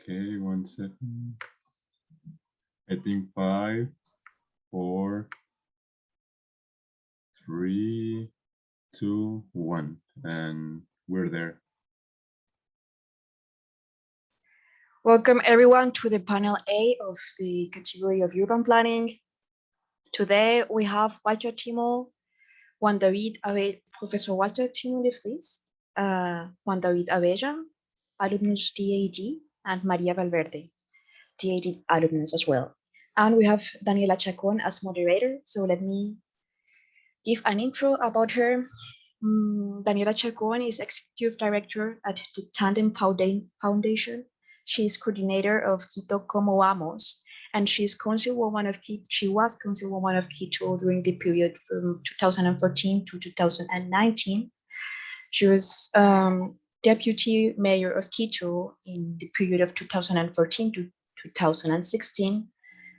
Okay, 1 second. I think 5, 4, 3, 2, 1, and we're there. Welcome everyone to the panel A of the category of urban planning. Today we have Timo, Juan David Abella, Professor Timo de Vries, Juan David Abella, alumnus DAAD, and María Valverde, DAAD alumnus as well. And we have Daniela Chacón as moderator. So let me give an intro about her. Daniela Chacón is Executive Director at the Tandem Foundation. She is coordinator of Quito Como Vamos, and she was councilwoman of Quito during the period from 2014 to 2019. She was deputy mayor of Quito in the period of 2014 to 2016.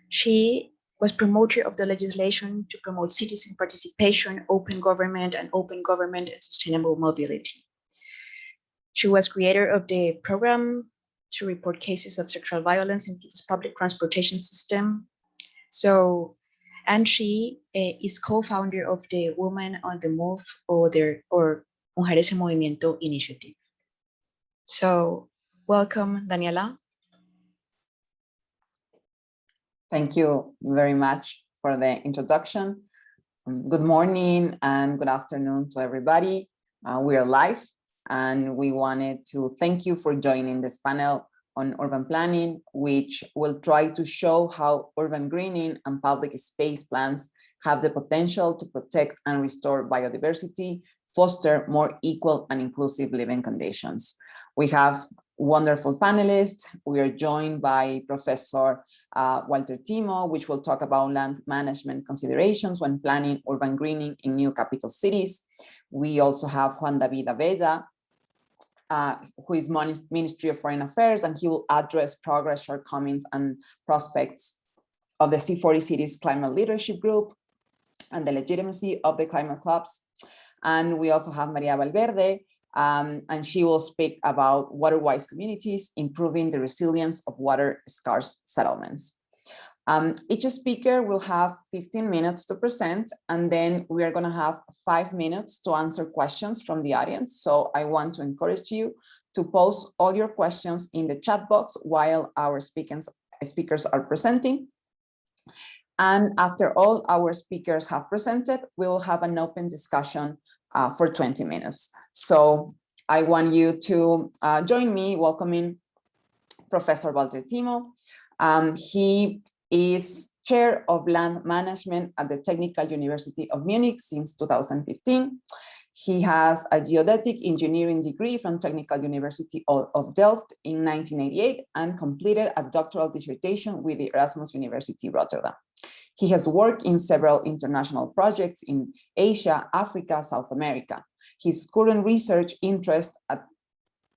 She was promoter of the legislation to promote citizen participation, open government and sustainable mobility. She was creator of the program to report cases of sexual violence in Quito's public transportation system. And she is co-founder of the Women on the Move or Mujeres en Movimiento initiative. So welcome, Daniela. Thank you very much for the introduction. Good morning and good afternoon to everybody. We are live and we wanted to thank you for joining this panel on urban planning, which will try to show how urban greening and public space plans have the potential to protect and restore biodiversity, foster more equal and inclusive living conditions. We have wonderful panelists. We are joined by Professor Timo, which will talk about land management considerations when planning urban greening in new capital cities. We also have Juan David Abella, who is Ministry of Foreign Affairs, and he will address progress, shortcomings, and prospects of the C40 Cities Climate Leadership Group and the legitimacy of the climate clubs. And we also have María Valverde, and she will speak about Waterwise communities, improving the resilience of water-scarce settlements. Each speaker will have 15 minutes to present, and then we are going to have 5 minutes to answer questions from the audience. So I want to encourage you to post all your questions in the chat box while our speakers are presenting. And after all our speakers have presented, we will have an open discussion for 20 minutes. So I want you to join me welcoming Professor Timo. He is chair of land management at the Technical University of Munich since 2015. He has a geodetic engineering degree from Technical University of Delft in 1988 and completed a doctoral dissertation with the Erasmus University Rotterdam. He has worked in several international projects in Asia, Africa, South America. His current research interest at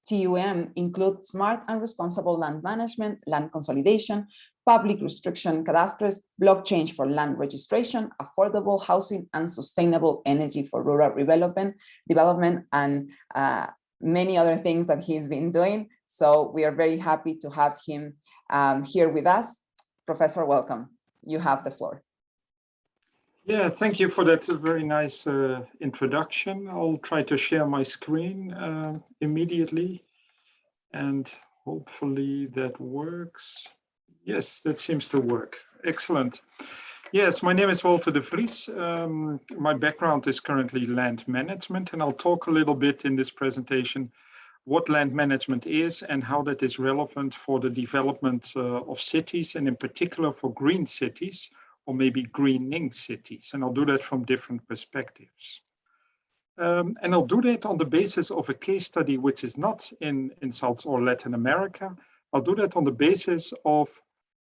TUM includes smart and responsible land management, land consolidation, public restriction cadastres, blockchain for land registration, affordable housing, and sustainable energy for rural development, and many other things that he's been doing. So we are very happy to have him here with us. Professor, welcome. You have the floor. Yeah, thank you for that very nice introduction. I'll try to share my screen immediately, and hopefully that works. Yes, that seems to work. Excellent. Yes, my name is Walter de Vries. My background is currently land management, and I'll talk a little bit in this presentation what land management is and how that is relevant for the development of cities, and in particular for green cities, or maybe greening cities. And I'll do that from different perspectives. And I'll do that on the basis of a case study which is not in South or Latin America. I'll do that on the basis of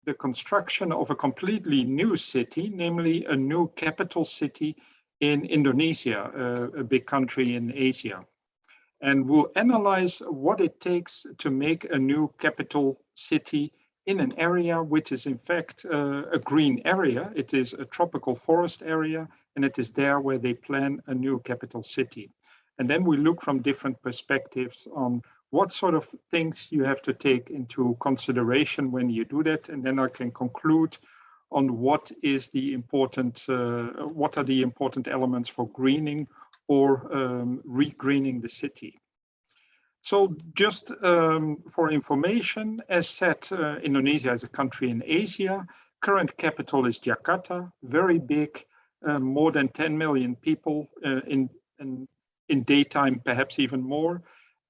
the construction of a completely new city, namely a new capital city in Indonesia, a big country in Asia. And we'll analyze what it takes to make a new capital city in an area which is in fact a green area. It is a tropical forest area, and it is there where they plan a new capital city. And then we look from different perspectives on what sort of things you have to take into consideration when you do that, and then I can conclude on what is the important, what are the important elements for greening or re-greening the city. So just for information, as said, Indonesia is a country in Asia. Current capital is Jakarta, very big, more than 10 million people in daytime, perhaps even more.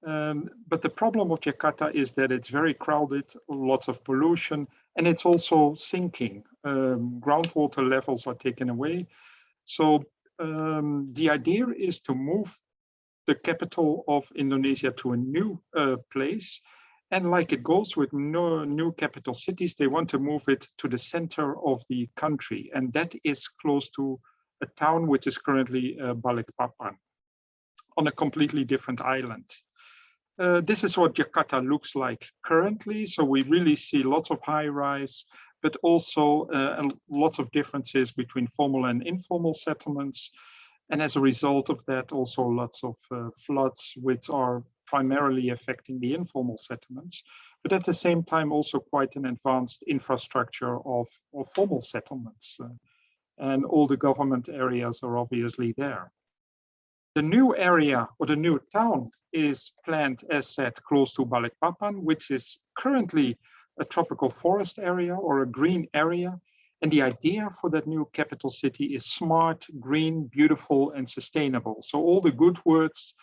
But the problem of Jakarta is that it's very crowded, lots of pollution, and it's also sinking. Groundwater levels are taken away. So the idea is to move the capital of Indonesia to a new place. And like it goes with new capital cities, they want to move it to the center of the country. And that is close to a town which is currently Balikpapan, on a completely different island. This is what Jakarta looks like currently. So we really see lots of high rise, but also lots of differences between formal and informal settlements. And as a result of that, also lots of floods, which are primarily affecting the informal settlements, but at the same time, also quite an advanced infrastructure of formal settlements. And all the government areas are obviously there. The new area or the new town is planned, as said, close to Balikpapan, which is currently a tropical forest area or a green area. And the idea for that new capital city is smart, green, beautiful, and sustainable. So all the good words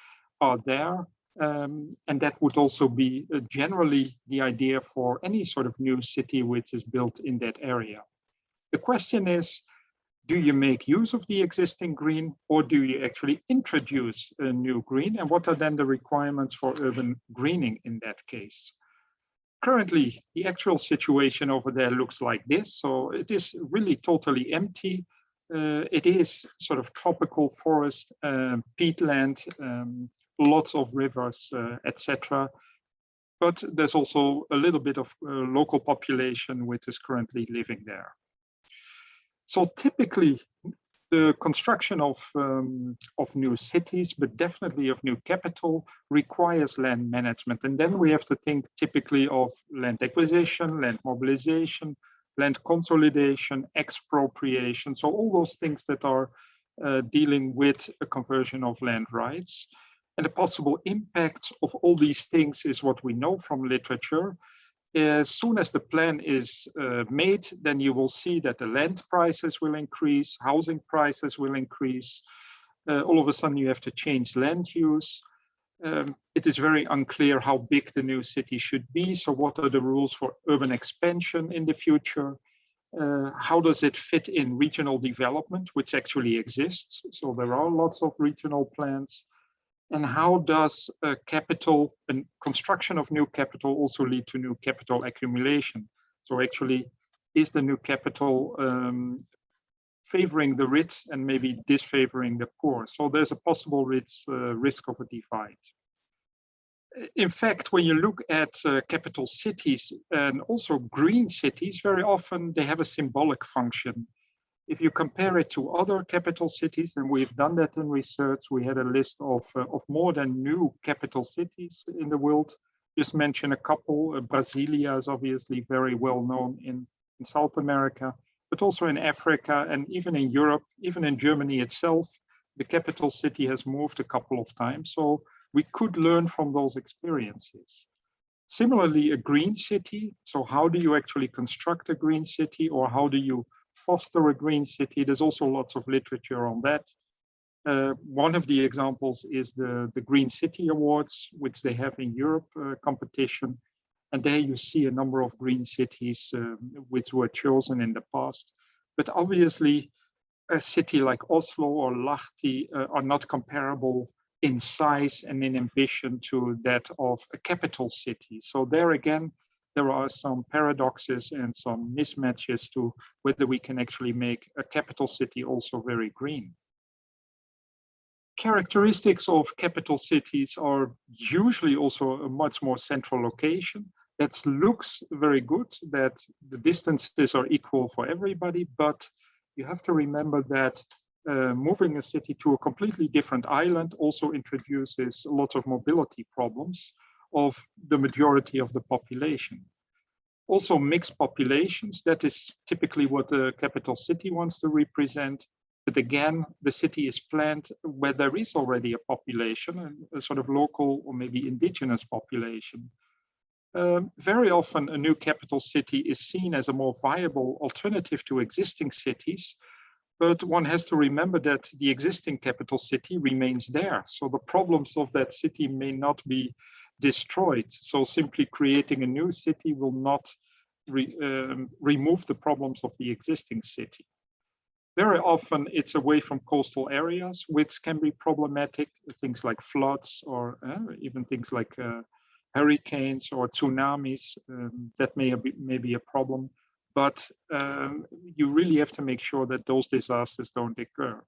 are there. And that would also be generally the idea for any sort of new city which is built in that area. The question is, do you make use of the existing green, or do you actually introduce a new green? And what are then the requirements for urban greening in that case? Currently, the actual situation over there looks like this. So it is really totally empty. It is sort of tropical forest, peatland, lots of rivers, etc. But there's also a little bit of local population which is currently living there. So typically, the construction of new cities, but definitely of new capital, requires land management. And then we have to think typically of land acquisition, land mobilization, land consolidation, expropriation. So all those things that are dealing with a conversion of land rights. And the possible impacts of all these things is what we know from literature. As soon as the plan is made, then you will see that the land prices will increase, housing prices will increase. All of a sudden you have to change land use. It is very unclear how big the new city should be. So what are the rules for urban expansion in the future? How does it fit in regional development, which actually exists? So there are lots of regional plans. And how does capital and construction of new capital also lead to new capital accumulation? So actually, is the new capital favoring the rich and maybe disfavoring the poor? So there's a possible risk of a divide. In fact, when you look at capital cities and also green cities, very often they have a symbolic function. If you compare it to other capital cities, and we've done that in research, we had a list of more than new capital cities in the world. Just mention a couple. Brasilia is obviously very well known in South America, but also in Africa and even in Europe, even in Germany itself, the capital city has moved a couple of times. So we could learn from those experiences. Similarly, a green city. So how do you actually construct a green city, or how do you foster a green city? There's also lots of literature on that. One of the examples is the Green City Awards, which they have in Europe competition. And there you see a number of green cities which were chosen in the past. But obviously, a city like Oslo or Lahti are not comparable in size and in ambition to that of a capital city. So there again, there are some paradoxes and some mismatches to whether we can actually make a capital city also very green. Characteristics of capital cities are usually also a much more central location. That looks very good, that the distances are equal for everybody, but you have to remember that moving a city to a completely different island also introduces lots of mobility problems. of the majority of the population. Also mixed populations, that is typically what the capital city wants to represent. But again, the city is planned where there is already a population, a sort of local or maybe indigenous population. Very often a new capital city is seen as a more viable alternative to existing cities, but one has to remember that the existing capital city remains there. So the problems of that city may not be destroyed. So simply creating a new city will not remove the problems of the existing city. Very often it's away from coastal areas, which can be problematic, things like floods or even things like hurricanes or tsunamis, that may be a problem. But you really have to make sure that those disasters don't occur.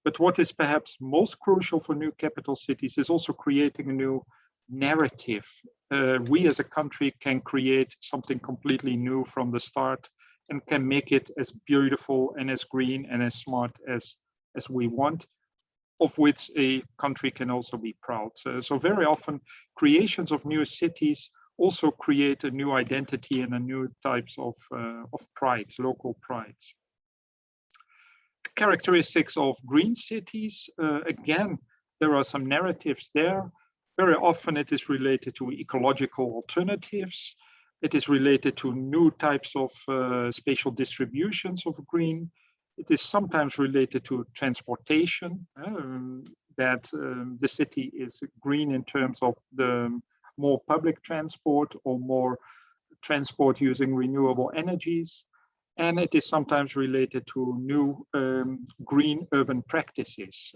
But what is perhaps most crucial for new capital cities is also creating a new narrative. We as a country can create something completely new from the start and can make it as beautiful and as green and as smart as we want, of which a country can also be proud. So very often creations of new cities also create a new identity and a new types of pride, local pride. Characteristics of green cities, again, there are some narratives there. Very often it is related to ecological alternatives. It is related to new types of spatial distributions of green. It is sometimes related to transportation, that the city is green in terms of the more public transport or more transport using renewable energies. And it is sometimes related to new green urban practices,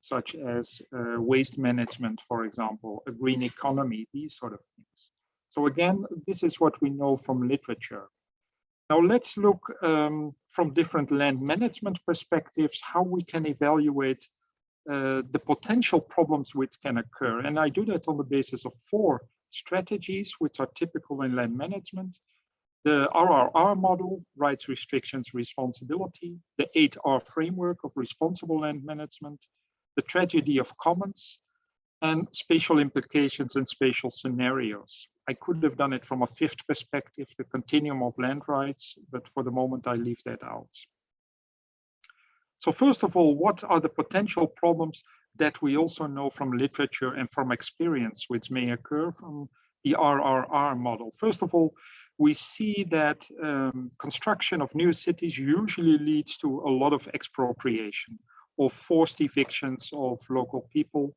such as waste management, for example, a green economy, these sort of things. So again, this is what we know from literature. Now let's look from different land management perspectives, how we can evaluate the potential problems which can occur. And I do that on the basis of 4 strategies, which are typical in land management. The RRR model, rights, restrictions, responsibility, the 8R framework of responsible land management, the tragedy of commons, and spatial implications and spatial scenarios. I could have done it from a 5th perspective, the continuum of land rights, but for the moment I leave that out. So first of all, what are the potential problems that we also know from literature and from experience, which may occur from the RRR model? First of all, we see that construction of new cities usually leads to a lot of expropriation or forced evictions of local people.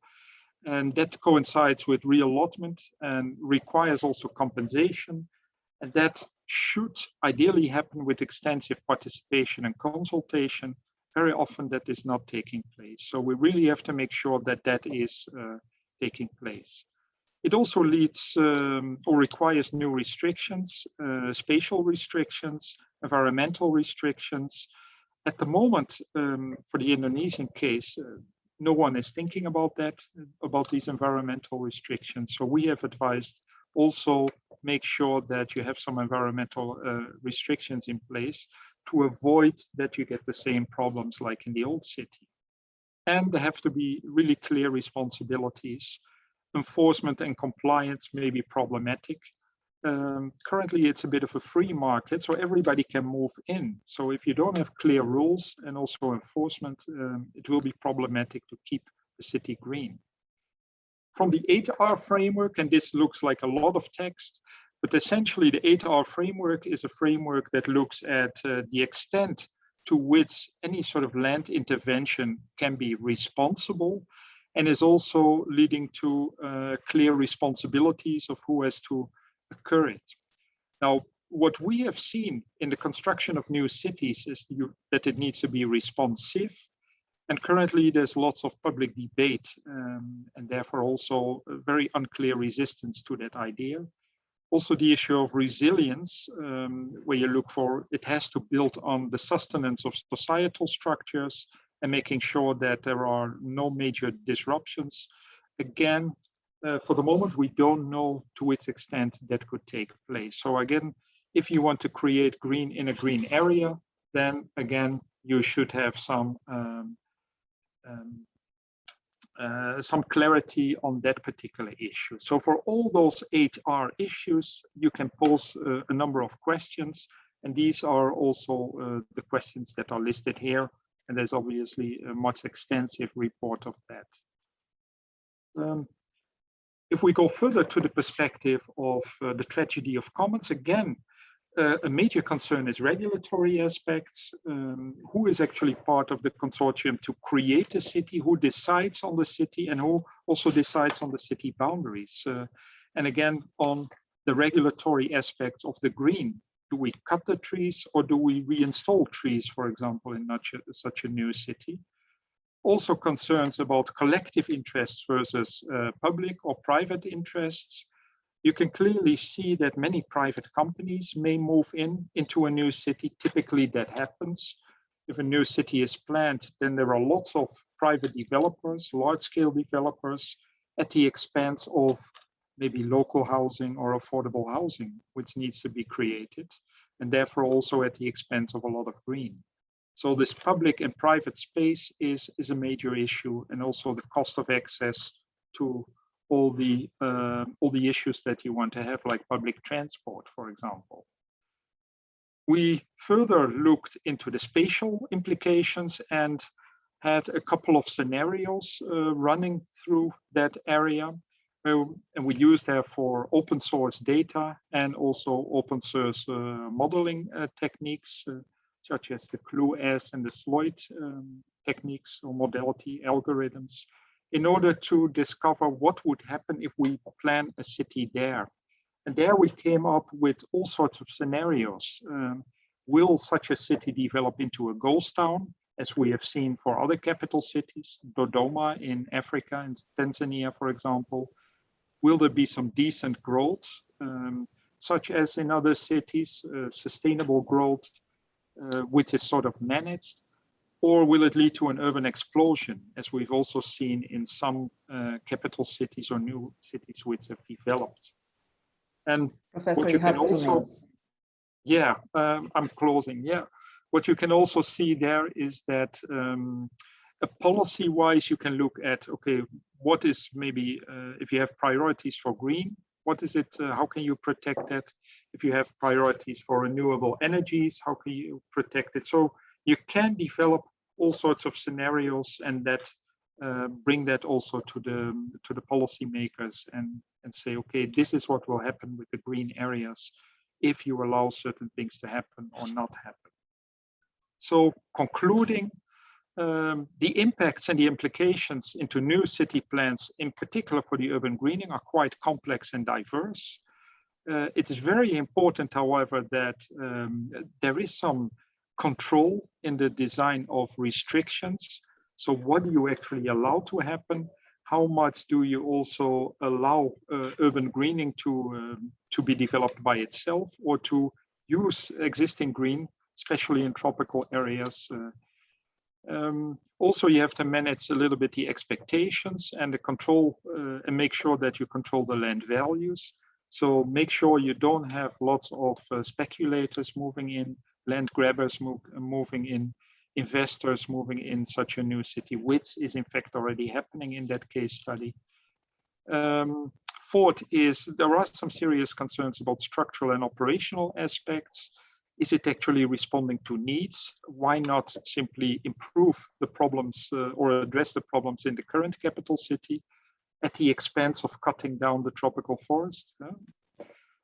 And that coincides with reallotment and requires also compensation. And that should ideally happen with extensive participation and consultation. Very often that is not taking place. So we really have to make sure that that is taking place. It also leads or requires new restrictions, spatial restrictions, environmental restrictions. At the moment, for the Indonesian case, no one is thinking about that, about these environmental restrictions. So we have advised also make sure that you have some environmental restrictions in place to avoid that you get the same problems like in the old city. And there have to be really clear responsibilities. Enforcement and compliance may be problematic. Currently, it's a bit of a free market, so everybody can move in. So if you don't have clear rules and also enforcement, it will be problematic to keep the city green. From the 8R framework, and this looks like a lot of text, but essentially the 8R framework is a framework that looks at the extent to which any sort of land intervention can be responsible, and is also leading to clear responsibilities of who has to occur it. Now, what we have seen in the construction of new cities is that it needs to be responsive. And currently there's lots of public debate and therefore also a very unclear resistance to that idea. Also the issue of resilience, where you look for, it has to build on the sustenance of societal structures and making sure that there are no major disruptions. Again, for the moment, we don't know to which extent that could take place. So again, if you want to create green in a green area, then again, you should have some some clarity on that particular issue. So for all those 8R issues, you can pose a number of questions, and these are also the questions that are listed here. And there's obviously a much extensive report of that. If we go further to the perspective of the tragedy of commons, again, a major concern is regulatory aspects. Who is actually part of the consortium to create a city, who decides on the city, and who also decides on the city boundaries. And again, on the regulatory aspects of the green, do we cut the trees or do we reinstall trees, for example, in such a new city? Also concerns about collective interests versus public or private interests. You can clearly see that many private companies may move into a new city. Typically that happens. If a new city is planned, then there are lots of private developers, large-scale developers, at the expense of maybe local housing or affordable housing, which needs to be created, and therefore also at the expense of a lot of green. So this public and private space is a major issue, and also the cost of access to all the issues that you want to have, like public transport, for example. We further looked into the spatial implications and had a couple of scenarios running through that area. And we used therefore open source data and also open source modeling techniques, such as the CLUE-S and the SLOID techniques or modality algorithms, in order to discover what would happen if we plan a city there. And there we came up with all sorts of scenarios. Will such a city develop into a ghost town, as we have seen for other capital cities, Dodoma in Africa, in Tanzania, for example? Will there be some decent growth, such as in other cities, sustainable growth, which is sort of managed? Or will it lead to an urban explosion, as we've also seen in some capital cities or new cities which have developed? And Professor, what you can have 2 also, minutes. yeah, I'm closing. Yeah, what you can also see there is that policy-wise, you can look at, okay, what is maybe if you have priorities for green, what is it? How can you protect that? If you have priorities for renewable energies, how can you protect it? So you can develop all sorts of scenarios, and that bring that also to the policymakers and say, okay, this is what will happen with the green areas if you allow certain things to happen or not happen. So concluding, the impacts and the implications into new city plans, in particular for the urban greening, are quite complex and diverse. It's very important, however, that there is some control in the design of restrictions. So what do you actually allow to happen? How much do you also allow urban greening to be developed by itself, or to use existing green, especially in tropical areas? Also, you have to manage a little bit the expectations and the control, and make sure that you control the land values. So make sure you don't have lots of speculators moving in, land grabbers moving in, investors moving in such a new city, which is in fact already happening in that case study. Fourth is, there are some serious concerns about structural and operational aspects. Is it actually responding to needs? Why not simply improve the problems or address the problems in the current capital city at the expense of cutting down the tropical forest?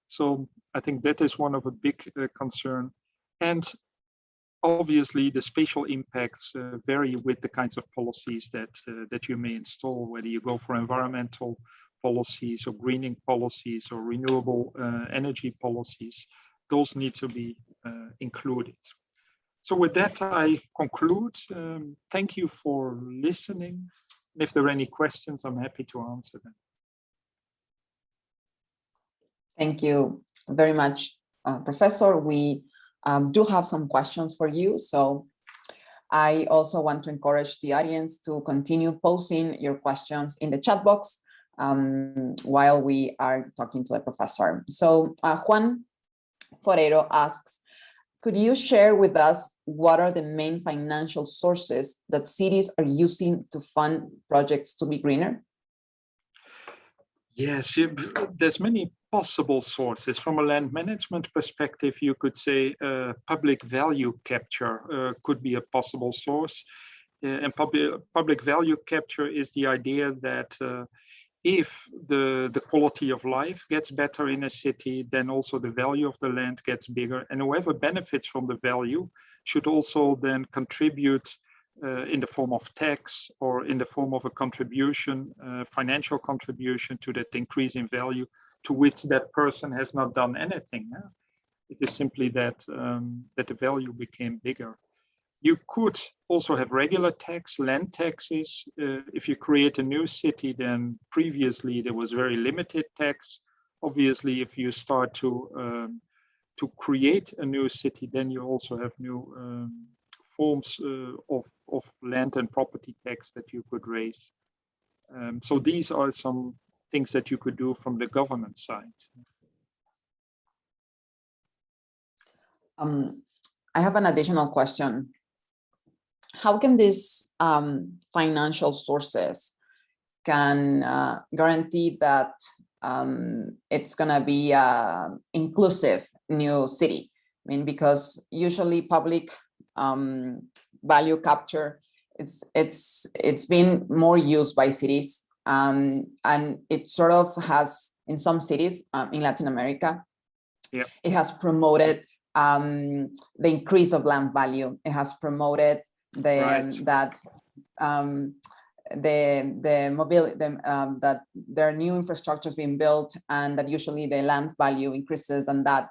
So I think that is one of a big concern. And obviously the spatial impacts vary with the kinds of policies that you may install, whether you go for environmental policies or greening policies or renewable energy policies. Those need to be included. So with that, I conclude. Thank you for listening. If there are any questions, I'm happy to answer them. Thank you very much, Professor. We do have some questions for you. So I also want to encourage the audience to continue posting your questions in the chat box while we are talking to the professor. So Juan Forero asks, could you share with us what are the main financial sources that cities are using to fund projects to be greener? Yes, there's many possible sources. From a land management perspective, you could say public value capture could be a possible source. And public value capture is the idea that if the quality of life gets better in a city, then also the value of the land gets bigger. And whoever benefits from the value should also then contribute in the form of tax or in the form of a contribution, financial contribution to that increase in value to which that person has not done anything. It is simply that, that the value became bigger. You could also have regular tax, land taxes. If you create a new city, then previously there was very limited tax. Obviously, if you start to create a new city, then you also have new forms of land and property tax that you could raise. So these are some things that you could do from the government side. I have an additional question. How can these financial sources can guarantee that it's going to be an inclusive new city? I mean, because usually public value capture, it's been more used by cities, and it sort of has in some cities in Latin America. Yeah. It has promoted the increase of land value. It has promoted that there are new infrastructures being built, and that usually the land value increases, and that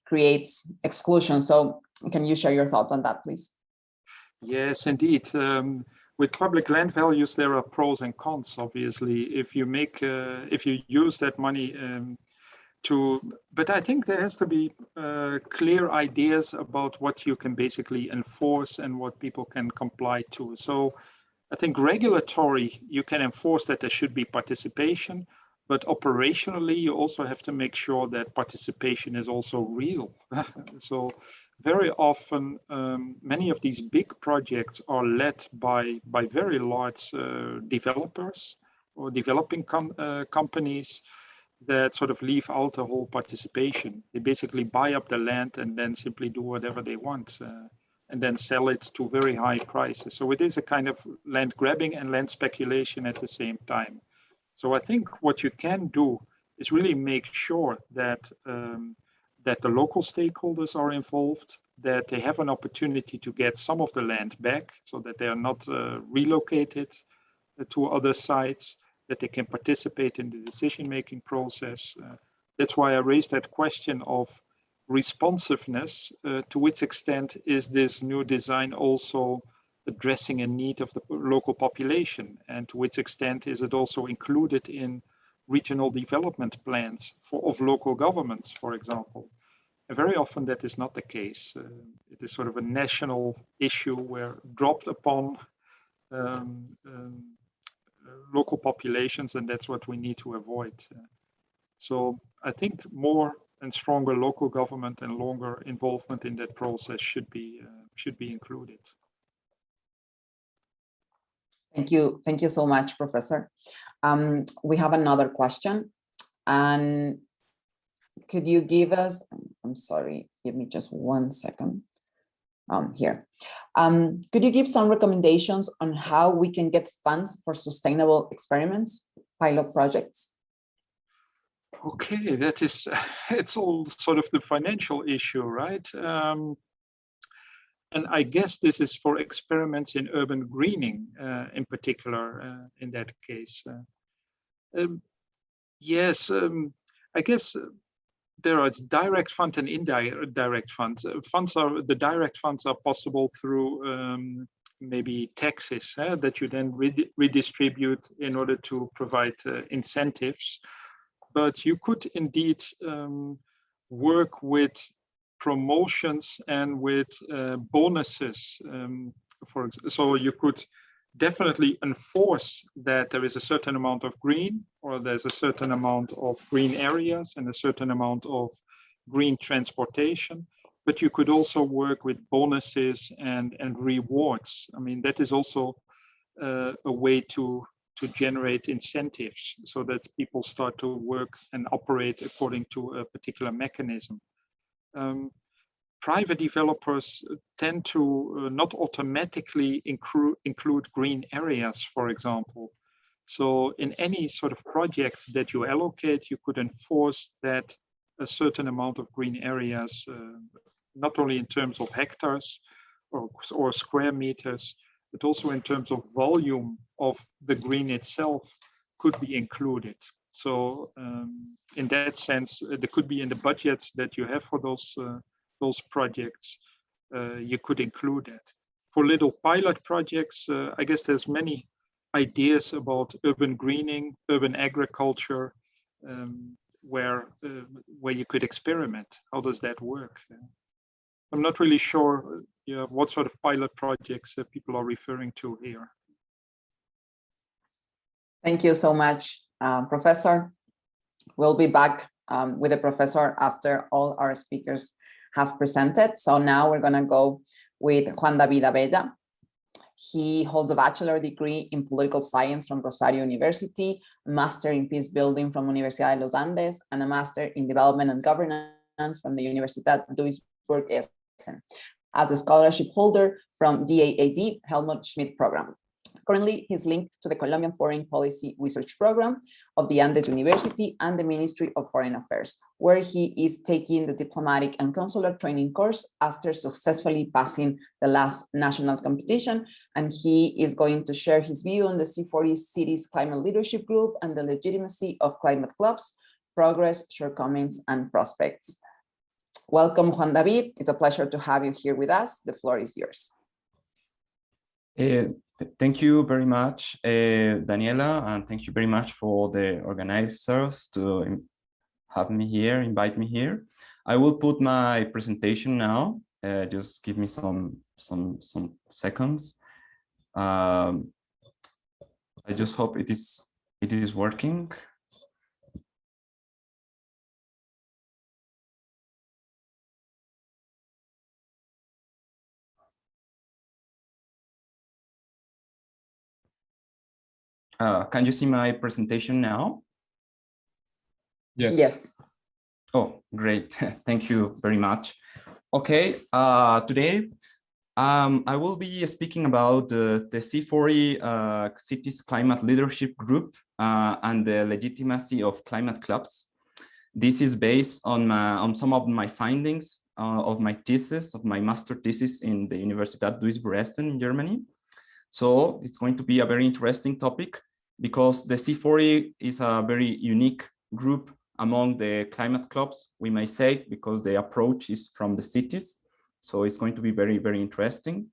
creates exclusion. So can you share your thoughts on that, please? Yes, indeed. With public land values, there are pros and cons. Obviously, if you use that money but I think there has to be clear ideas about what you can basically enforce and what people can comply to. So I think regulatory, you can enforce that there should be participation, but operationally, you also have to make sure that participation is also real. So very often, many of these big projects are led by very large developers or developing companies that sort of leave out the whole participation. They basically buy up the land and then simply do whatever they want and then sell it to very high prices. So it is a kind of land grabbing and land speculation at the same time. So I think what you can do is really make sure that that the local stakeholders are involved, that they have an opportunity to get some of the land back so that they are not relocated to other sites, that they can participate in the decision-making process. That's why I raised that question of responsiveness. To which extent is this new design also addressing a need of the local population? And to which extent is it also included in regional development plans of local governments, for example? And very often that is not the case. It is sort of a national issue where dropped upon local populations, and that's what we need to avoid. So I think more and stronger local government and longer involvement in that process should be included. Thank you so much, Professor. We have another question, and could you give us? I'm sorry, give me just 1 second. Here. Could you give some recommendations on how we can get funds for sustainable experiments, pilot projects? Okay, that is, it's all sort of the financial issue, right? And I guess this is for experiments in urban greening in particular in that case. Yes, I guess there are direct funds and indirect funds. The direct funds are possible through maybe taxes that you then redistribute in order to provide incentives. But you could indeed work with promotions and with bonuses. So you could definitely enforce that there is a certain amount of green, or there's a certain amount of green areas and a certain amount of green transportation. but you could also work with bonuses and rewards. I mean, that is also a way to generate incentives so that people start to work and operate according to a particular mechanism. Private developers tend to not automatically include green areas, for example. So in any sort of project that you allocate, you could enforce that a certain amount of green areas, not only in terms of hectares or square meters, but also in terms of volume of the green itself could be included. So in that sense, there could be in the budgets that you have for those projects, you could include that. For little pilot projects, I guess there's many ideas about urban greening, urban agriculture, where you could experiment. How does that work? I'm not really sure what sort of pilot projects people are referring to here. Thank you so much, Professor. We'll be back with the professor after all our speakers have presented. So now we're going to go with Juan David Abella. He holds a bachelor degree in political science from Rosario University, a master in peace building from Universidad de los Andes, and a master in development and governance from the Universidad Duisburg-Essen, as a scholarship holder from DAAD Helmut Schmidt program. Currently, he's linked to the Colombian Foreign Policy Research Program of the Andes University and the Ministry of Foreign Affairs, where he is taking the diplomatic and consular training course after successfully passing the last national competition. And he is going to share his view on the C40 Cities Climate Leadership Group and the legitimacy of climate clubs, progress, shortcomings, and prospects. Welcome, Juan David. It's a pleasure to have you here with us. The floor is yours. Thank you very much, Daniela, and thank you very much for the organizers to have me here, invite me here. I will put my presentation now. Just give me some seconds. I just hope it is working. Can you see my presentation now? Yes. Yes. Oh, great. Thank you very much. Okay, today I will be speaking about the C40 Cities Climate Leadership Group and the legitimacy of climate clubs. This is based on some of my findings of my thesis, of my master thesis in the Universidad Duisburg-Essen in Germany. So it's going to be a very interesting topic because the C40 is a very unique group among the climate clubs, we may say, because the approach is from the cities. So it's going to be very, very interesting.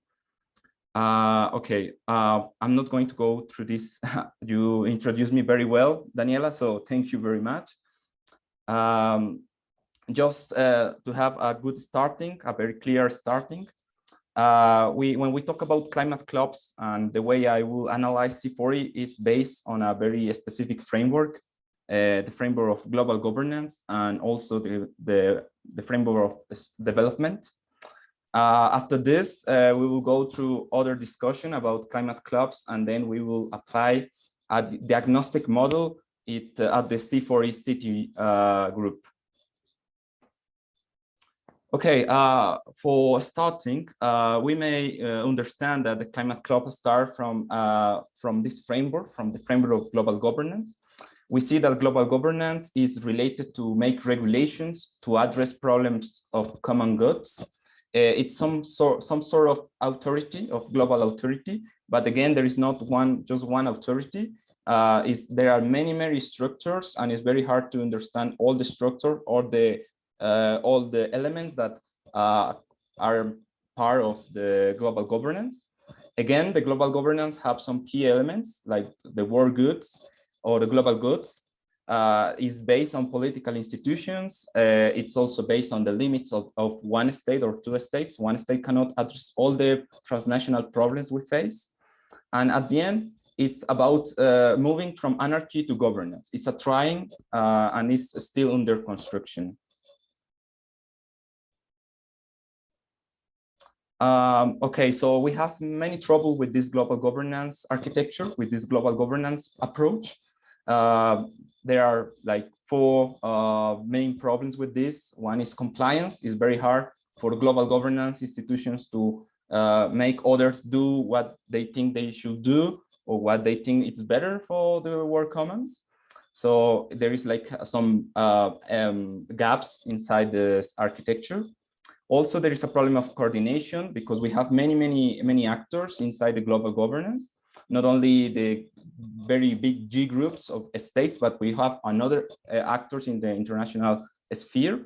Okay, I'm not going to go through this. You introduced me very well, Daniela, so thank you very much. Just to have a good starting, a very clear starting. When we talk about climate clubs, and the way I will analyze C40 is based on a very specific framework, the framework of global governance, and also the framework of development. After this, we will go through other discussion about climate clubs, and then we will apply a diagnostic model at the C40 city group. Okay, for starting, we may understand that the climate club starts from this framework, from the framework of global governance. We see that global governance is related to make regulations to address problems of common goods. It's some sort of authority, of global authority, but again, there is not just one authority. There are many structures, and it's very hard to understand all the structure or all the elements that are part of the global governance. Again, the global governance have some key elements like the world goods or the global goods. Is based on political institutions. It's also based on the limits of one state or two states. One state cannot address all the transnational problems we face. And at the end, it's about moving from anarchy to governance. It's a trying and it's still under construction. Okay, so we have many trouble with this global governance architecture, with this global governance approach. There are like four main problems with this. One is compliance. It's very hard for global governance institutions to make others do what they think they should do or what they think it's better for the world commons. So there is like some gaps inside this architecture. Also, there is a problem of coordination because we have many actors inside the global governance, not only the very big G groups of states, but we have another actors in the international sphere.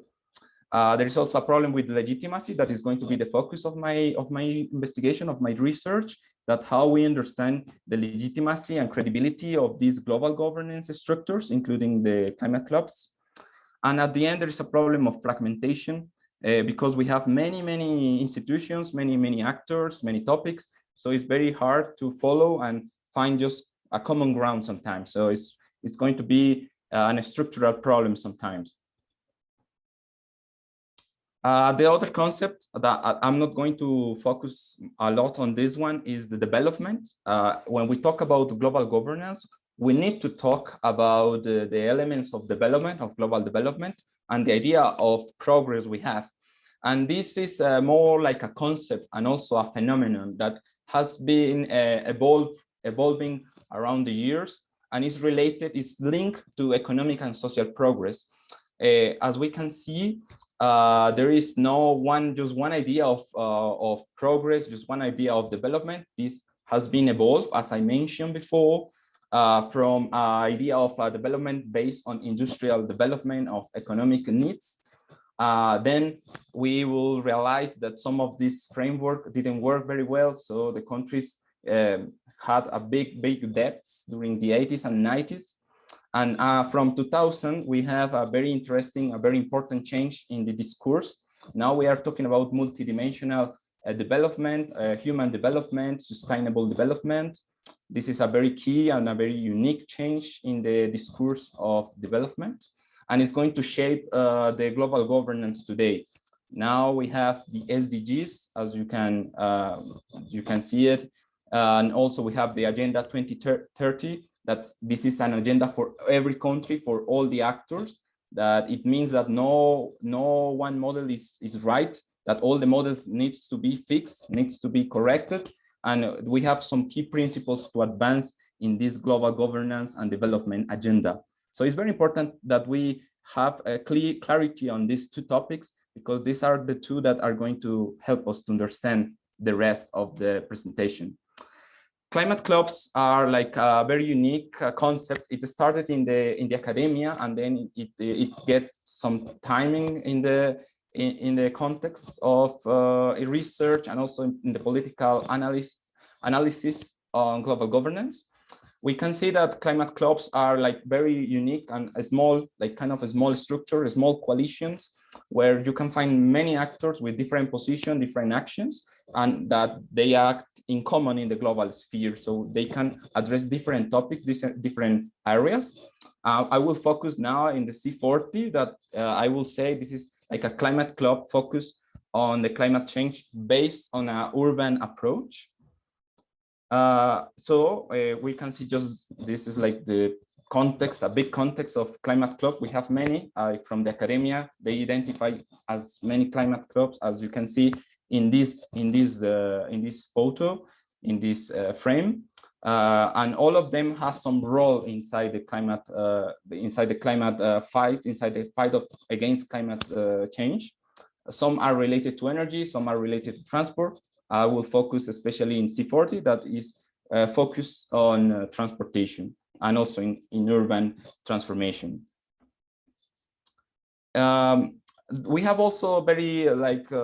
There is also a problem with legitimacy that is going to be the focus of my investigation, of my research, that how we understand the legitimacy and credibility of these global governance structures, including the climate clubs. And at the end, there is a problem of fragmentation because we have many institutions, many actors, many topics. So it's very hard to follow and find just a common ground sometimes. So it's going to be a structural problem sometimes. The other concept that I'm not going to focus a lot on this one is the development. When we talk about global governance, we need to talk about the elements of development, of global development, and the idea of progress we have. And this is more like a concept and also a phenomenon that has been evolving around the years and is linked to economic and social progress. As we can see, there is just one idea of progress, just one idea of development. This has been evolved, as I mentioned before, from an idea of development based on industrial development of economic needs. Then we will realize that some of this framework didn't work very well. So the countries had a big debts during the 80s and 90s. And from 2000, we have a very interesting, a very important change in the discourse. Now we are talking about multidimensional development, human development, sustainable development. This is a very key and a very unique change in the discourse of development. And it's going to shape the global governance today. Now we have the SDGs, as you can see it. And also we have the Agenda 2030. That this is an agenda for every country, for all the actors, that it means that no one model is right, that all the models needs to be fixed, needs to be corrected. And we have some key principles to advance in this global governance and development agenda. So it's very important that we have a clear clarity on these two topics, because these are the two that are going to help us to understand the rest of the presentation. Climate clubs are like a very unique concept. It started in the academia, and then it gets some timing in the context of research and also in the political analysis on global governance. We can see that climate clubs are like very unique and a small, like kind of a small structure, small coalitions, where you can find many actors with different positions, different actions, and that they act in common in the global sphere. So they can address different topics, different areas. I will focus now in the C40 that I will say this is like a climate club focused on the climate change based on an urban approach. So we can see just this is like the context, a big context of climate club. We have many from the academia. They identify as many climate clubs, as you can see in this photo, in this frame, and all of them has some role inside the climate fight, inside the fight against climate change. Some are related to energy, some are related to transport. I will focus especially in C40 that is focused on transportation and also in urban transformation. We have also very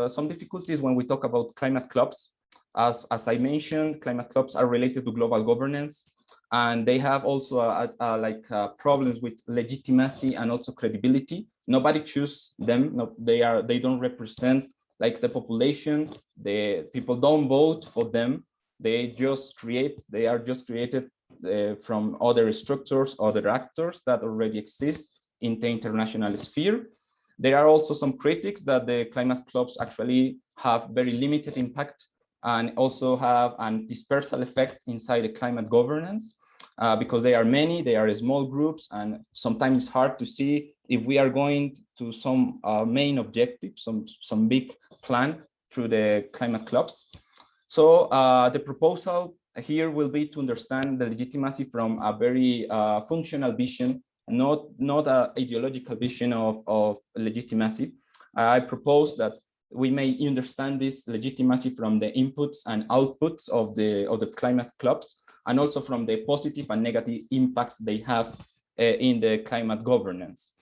some difficulties when we talk about climate clubs. As I mentioned, climate clubs are related to global governance, and they have also problems with legitimacy and also credibility. Nobody chooses them. No, they don't represent like the population. The people don't vote for them. They are just created from other structures, other actors that already exist in the international sphere. There are also some critics that the climate clubs actually have very limited impact and also have a dispersal effect inside the climate governance because they are many, they are small groups, and sometimes it's hard to see if we are going to some main objective, some big plan through the climate clubs. So the proposal here will be to understand the legitimacy from a very functional vision, not an ideological vision of legitimacy. I propose that we may understand this legitimacy from the inputs and outputs of the climate clubs, and also from the positive and negative impacts they have in the climate governance.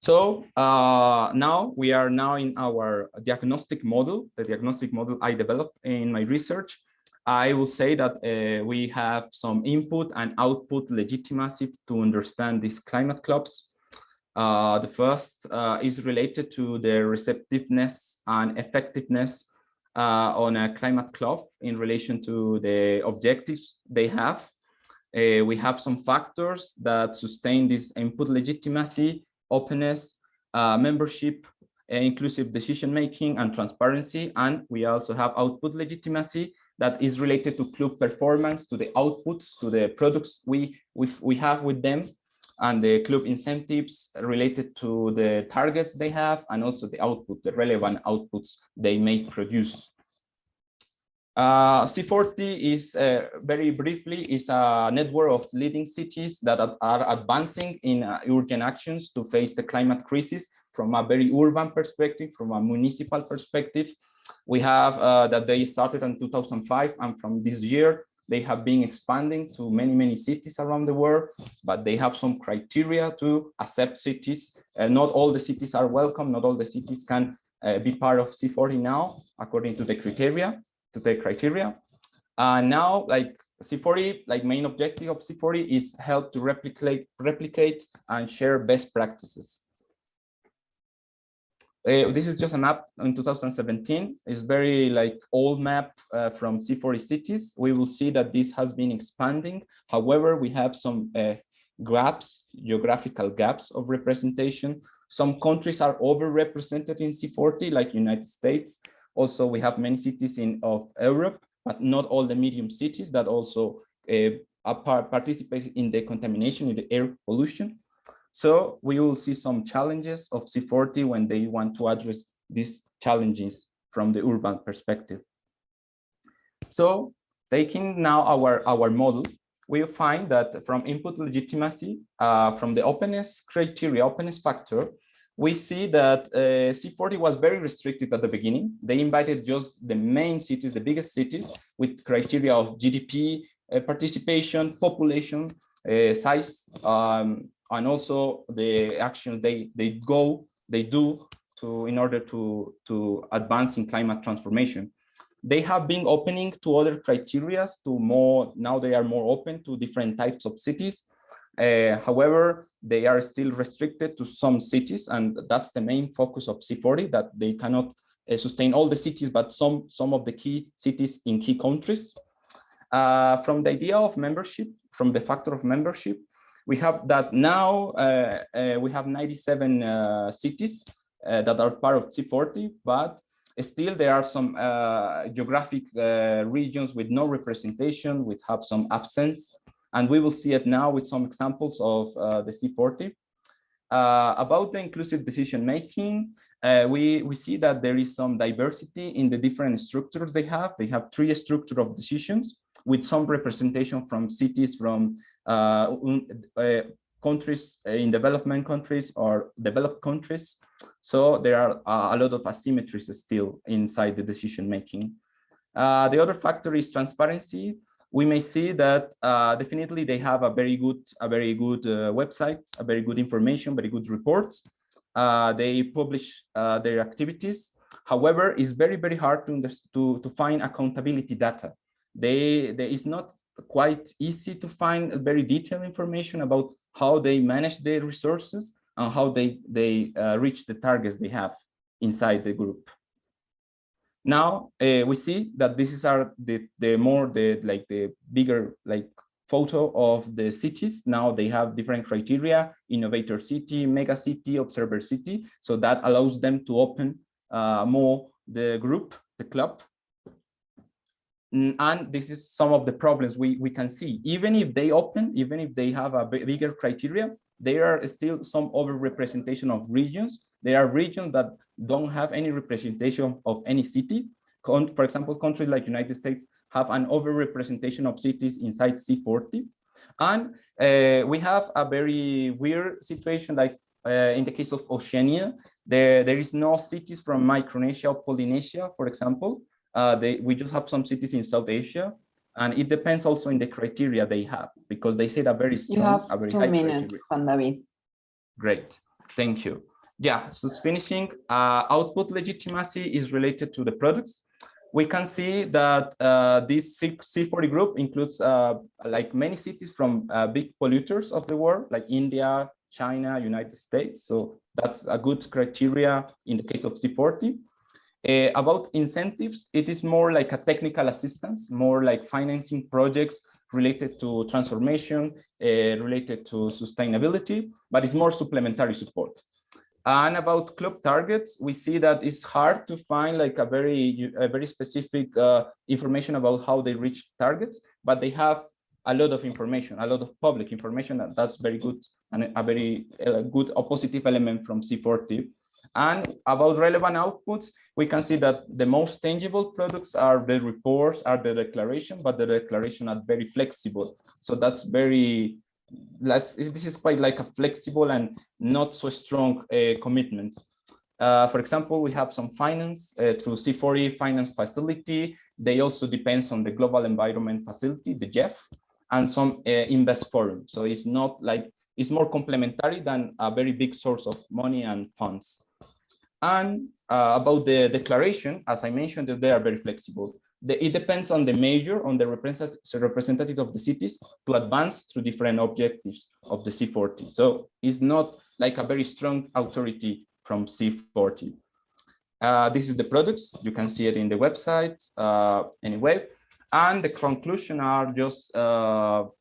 So now we are in our diagnostic model, the diagnostic model I developed in my research. I will say that we have some input and output legitimacy to understand these climate clubs. The first is related to the receptiveness and effectiveness on a climate club in relation to the objectives they have. We have some factors that sustain this input legitimacy: openness, membership, inclusive decision-making, and transparency. And we also have output legitimacy that is related to club performance, to the outputs, to the products we have with them, and the club incentives related to the targets they have, and also the output, the relevant outputs they may produce. C40 is, very briefly, is a network of leading cities that are advancing in urgent actions to face the climate crisis from a very urban perspective, from a municipal perspective. We have that they started in 2005, and from this year, they have been expanding to many cities around the world, but they have some criteria to accept cities. Not all the cities are welcome, not all the cities can be part of C40 now, according to the criteria. Now, like C40, like main objective of C40 is help to replicate and share best practices. This is just a map in 2017. It's very like old map from C40 cities. We will see that this has been expanding. However, we have some gaps, geographical gaps of representation. Some countries are overrepresented in C40, like United States. Also, we have many cities of Europe, but not all the medium cities that also participate in the contamination, in the air pollution. So we will see some challenges of C40 when they want to address these challenges from the urban perspective. So taking now our model, we find that from input legitimacy, from the openness criteria, openness factor, we see that C40 was very restricted at the beginning. They invited just the main cities, the biggest cities, with criteria of GDP, participation, population, size, and also the actions they do in order to advance in climate transformation. They have been opening to other criteria now they are more open to different types of cities. However, they are still restricted to some cities, and that's the main focus of C40, that they cannot sustain all the cities, but some of the key cities in key countries. From the idea of membership, from the factor of membership, we have that now we have 97 cities that are part of C40, but still there are some geographic regions with no representation, which have some absence. And we will see it now with some examples of the C40. About the inclusive decision-making, we see that there is some diversity in the different structures they have. They have 3 structures of decisions with some representation from cities, from countries in development countries or developed countries. So there are a lot of asymmetries still inside the decision-making. The other factor is transparency. We may see that definitely they have a very good website, a very good information, very good reports. They publish their activities. However, it's very hard to find accountability data. It's not quite easy to find very detailed information about how they manage their resources and how they reach the targets they have inside the group. Now we see that this is the bigger photo of the cities. Now they have different criteria: innovator city, mega city, observer city. So that allows them to open more the group, the club. And this is some of the problems we can see. Even if they open, even if they have a bigger criteria, there are still some overrepresentation of regions. There are regions that don't have any representation of any city. For example, countries like United States have an overrepresentation of cities inside C40. And we have a very weird situation, like in the case of Oceania, there is no cities from Micronesia or Polynesia, for example. We just have some cities in South Asia, and it depends also in the criteria they have, because they set a very strong, a very high criteria. 2 minutes, Juan David. Great, thank you. Yeah, so finishing, output legitimacy is related to the products. We can see that this C40 group includes like many cities from big polluters of the world, like India, China, United States. So that's a good criteria in the case of C40. About incentives, it is more like a technical assistance, more like financing projects related to transformation, related to sustainability, but it's more supplementary support. And about club targets, we see that it's hard to find like a very specific information about how they reach targets, but they have a lot of information, a lot of public information, and that's very good, and a very good or positive element from C40. And about relevant outputs, we can see that the most tangible products are the reports, are the declaration, but the declaration are very flexible. So that's very, this is quite like a flexible and not so strong commitment. For example, we have some finance through C40 finance facility. They also depends on the global environment facility, the GEF, and some invest forum. So it's not like, it's more complementary than a very big source of money and funds. And about the declaration, as I mentioned, they are very flexible. It depends on the major, on the representative of the cities to advance through different objectives of the C40. So it's not like a very strong authority from C40. This is the products. You can see it in the website anyway. And the conclusion are just 5.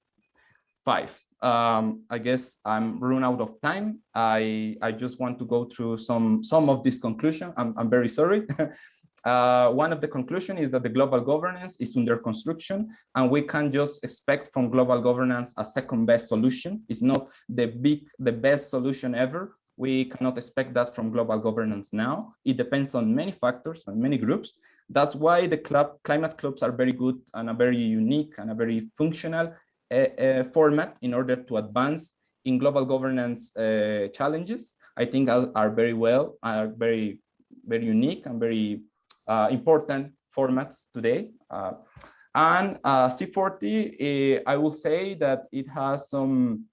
I guess I'm run out of time. I just want to go through some of this conclusion. I'm very sorry. One of the conclusion is that the global governance is under construction, and we can just expect from global governance a second best solution. It's not the best solution ever. We cannot expect that from global governance now. It depends on many factors and many groups. That's why the climate clubs are very good and a very unique and a very functional format in order to advance in global governance challenges. I think are very unique and very important formats today. And C40, I will say that it has some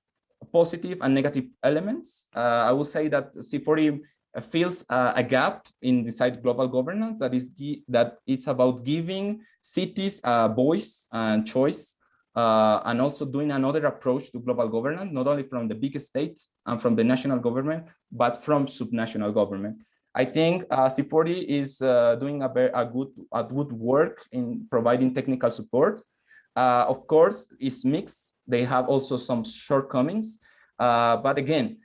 positive and negative elements. I will say that C40 fills a gap inside global governance that it's about giving cities a voice and choice, and also doing another approach to global governance, not only from the big states and from the national government, but from subnational government. I think C40 is doing a good work in providing technical support. Of course, it's mixed. They have also some shortcomings, but again,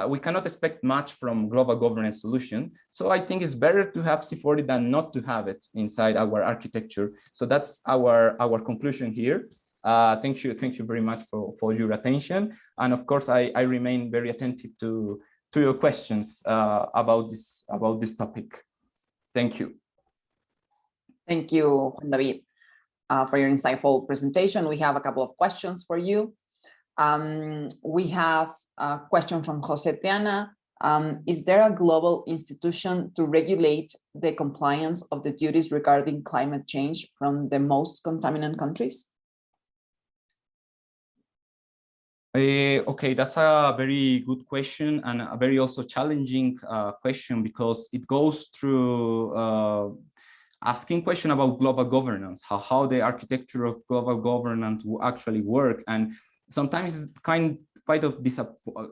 we cannot expect much from global governance solution. So I think it's better to have C40 than not to have it inside our architecture. So that's our conclusion here. Thank you very much for your attention. And of course, I remain very attentive to your questions about this topic. Thank you. Thank you, Juan David, for your insightful presentation. We have a couple of questions for you. We have a question from Jose Triana. Is there a global institution to regulate the compliance of the duties regarding climate change from the most contaminant countries? Okay, that's a very good question and a very also challenging question, because it goes through asking question about global governance, how the architecture of global governance will actually work. And sometimes it's quite of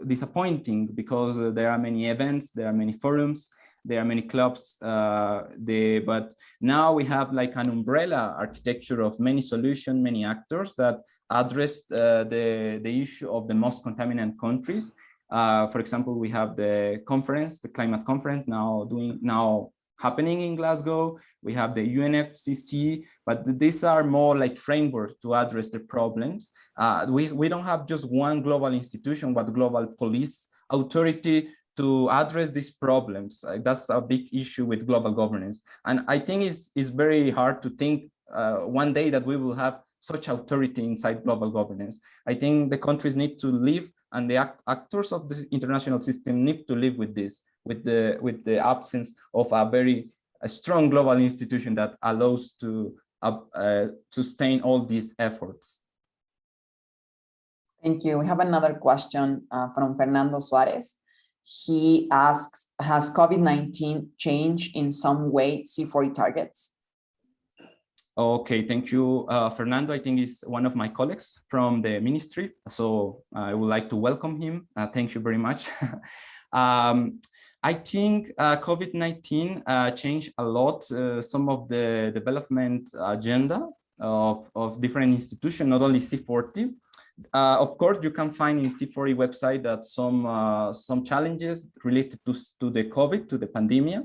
disappointing, because there are many events, there are many forums, there are many clubs, but now we have like an umbrella architecture of many solutions, many actors that addressed the issue of the most contaminant countries. For example, we have the conference, the climate conference now happening in Glasgow. We have the UNFCCC, but these are more like frameworks to address the problems. We don't have just one global institution, but global police authority to address these problems. That's a big issue with global governance. And I think it's very hard to think one day that we will have such authority inside global governance. I think the countries need to live, and the actors of the international system need to live with this, with the absence of a strong global institution that allows to sustain all these efforts. Thank you. We have another question from Fernando Suarez. He asks, has COVID-19 changed in some way C40 targets? Okay, thank you, Fernando. I think he's one of my colleagues from the ministry, so I would like to welcome him. Thank you very much. I think COVID-19 changed a lot some of the development agenda of different institutions, not only C40. Of course, you can find in C40 website that some challenges related to the COVID, to the pandemic.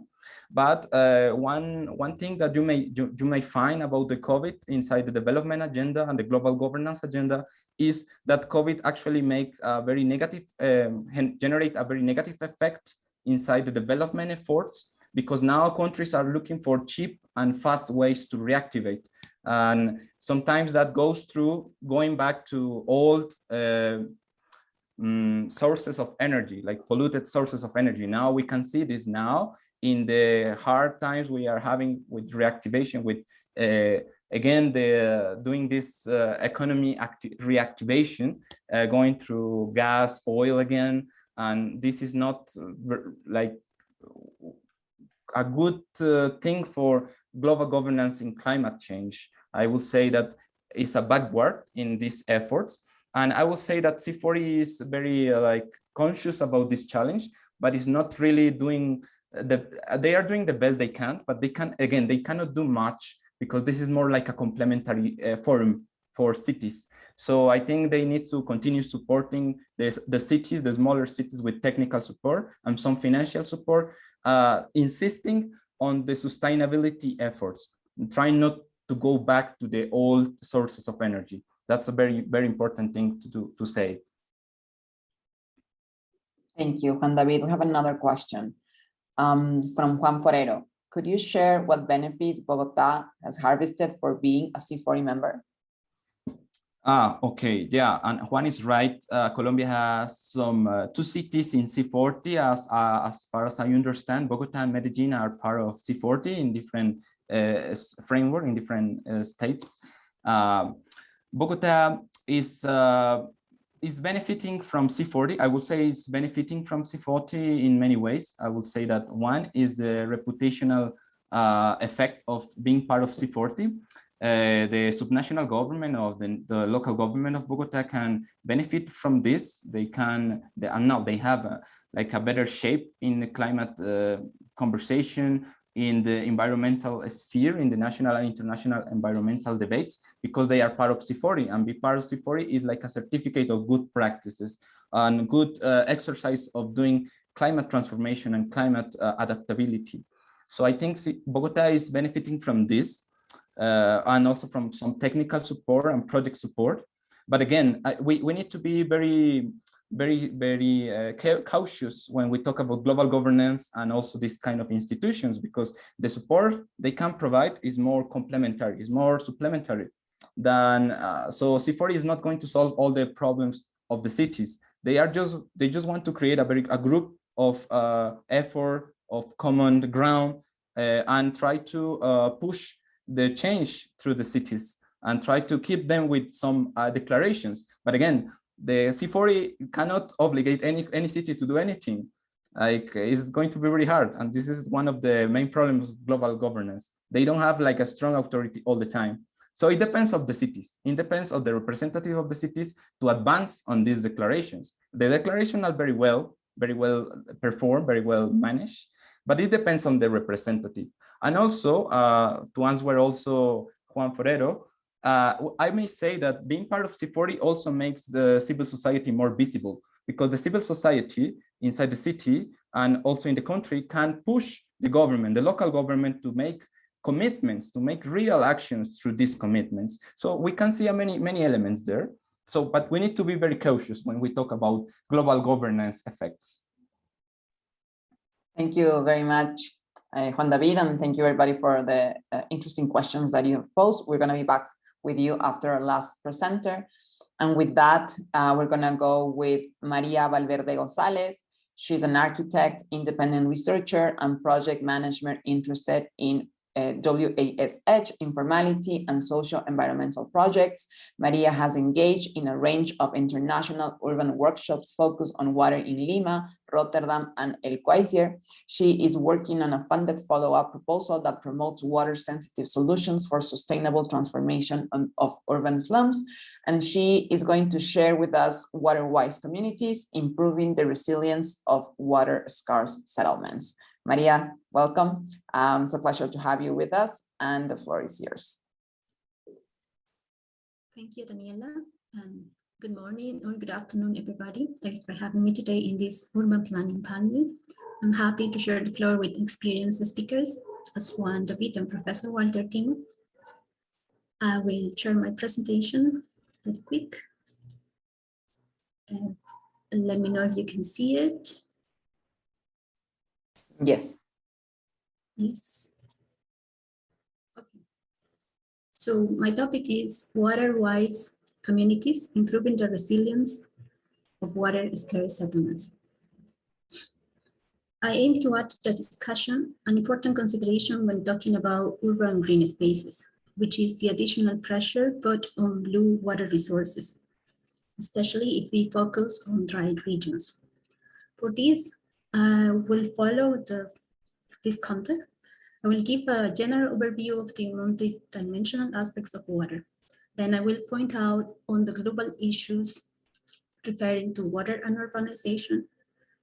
But one thing that you may find about the COVID inside the development agenda and the global governance agenda is that COVID actually make a very negative, generate a very negative effect inside the development efforts, because now countries are looking for cheap and fast ways to reactivate. And sometimes that goes through going back to old sources of energy, like polluted sources of energy. Now we can see this now in the hard times we are having with reactivation, with again doing this economy reactivation, going through gas, oil again, and this is not like a good thing for global governance in climate change. I will say that it's a backward in these efforts, and I will say that C40 is very conscious about this challenge, but it's not really doing they are doing the best they can, but they cannot do much, because this is more like a complementary forum for cities. So I think they need to continue supporting the cities, the smaller cities, with technical support and some financial support, insisting on the sustainability efforts, trying not to go back to the old sources of energy. That's a very, very important thing to say. Thank you, Juan David. We have another question from Juan Forero. Could you share what benefits Bogota has harvested for being a C40 member? Okay, yeah, and Juan is right. Colombia has some 2 cities in C40, as far as I understand. Bogota and Medellin are part of C40 in different framework, in different states. Bogota is benefiting from C40. I would say it's benefiting from C40 in many ways. I would say that one is the reputational effect of being part of C40. The subnational government of the local government of Bogota can benefit from this. They can, and now they have a better shape in the climate conversation, in the environmental sphere, in the national and international environmental debates, because they are part of C40, and be part of C40 is like a certificate of good practices and good exercise of doing climate transformation and climate adaptability. So I think Bogota is benefiting from this, and also from some technical support and project support. But again, we need to be very cautious when we talk about global governance and also this kind of institutions, because the support they can provide is more complementary, is more supplementary than so C40 is not going to solve all the problems of the cities. They just want to create a group of effort, of common ground, and try to push the change through the cities and try to keep them with some declarations. But again, the C40 cannot obligate any city to do anything. It's going to be very hard, and this is one of the main problems of global governance. They don't have a strong authority all the time. So it depends on the cities. It depends on the representative of the cities to advance on these declarations. The declarations are very well performed, very well managed, but it depends on the representative. And also, to answer also Juan Forero, I may say that being part of C40 also makes the civil society more visible, because the civil society inside the city and also in the country can push the government, the local government, to make commitments, to make real actions through these commitments. So we can see many elements there. So, but we need to be very cautious when we talk about global governance effects. Thank you very much, Juan David, and thank you everybody for the interesting questions that you have posed. We're going to be back with you after our last presenter. And with that, we're going to go with María Valverde González. She's an architect, independent researcher, and project management interested in WASH, informality, and social environmental projects. Maria has engaged in a range of international urban workshops focused on water in Lima, Rotterdam, and El Quaisier. She is working on a funded follow-up proposal that promotes water-sensitive solutions for sustainable transformation of urban slums. And she is going to share with us Waterwise communities, improving the resilience of water-scarce settlements. Maria, welcome. It's a pleasure to have you with us, and the floor is yours. Thank you, Daniela. Good morning or good afternoon, everybody. Thanks for having me today in this urban planning panel. I'm happy to share the floor with experienced speakers as Juan David and Professor Walter Timo. I will share my presentation really quick. Let me know if you can see it. Yes. Yes. Okay. So my topic is water-wise communities, improving the resilience of water-scarce settlements. I aim to add to the discussion an important consideration when talking about urban green spaces, which is the additional pressure put on blue water resources, especially if we focus on dry regions. For this, I will follow this context. I will give a general overview of the multi-dimensional aspects of water. Then I will point out on the global issues referring to water and urbanization,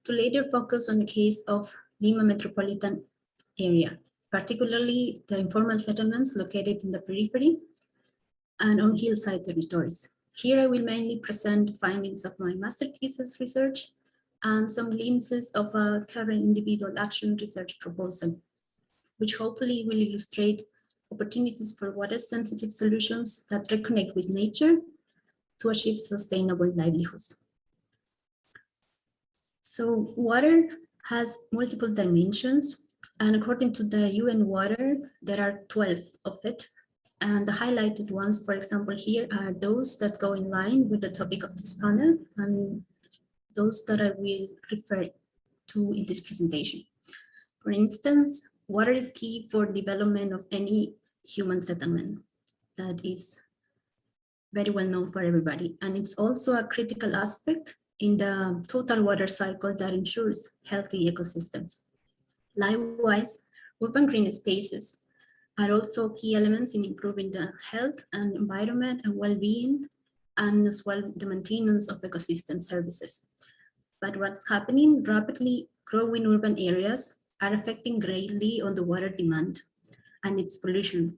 to later focus on the case of Lima metropolitan area, particularly the informal settlements located in the periphery and on hillside territories. Here I will mainly present findings of my master thesis research and some glimpses of a current individual action research proposal, which hopefully will illustrate opportunities for water-sensitive solutions that reconnect with nature to achieve sustainable livelihoods. So water has multiple dimensions, and according to the UN Water, there are 12 of it. And the highlighted ones, for example, here are those that go in line with the topic of this panel and those that I will refer to in this presentation. For instance, water is key for development of any human settlement. That is very well known for everybody. And it's also a critical aspect in the total water cycle that ensures healthy ecosystems. Likewise, urban green spaces are also key elements in improving the health and environment and well-being, and as well the maintenance of ecosystem services. But what's happening, rapidly growing urban areas are affecting greatly on the water demand and its pollution.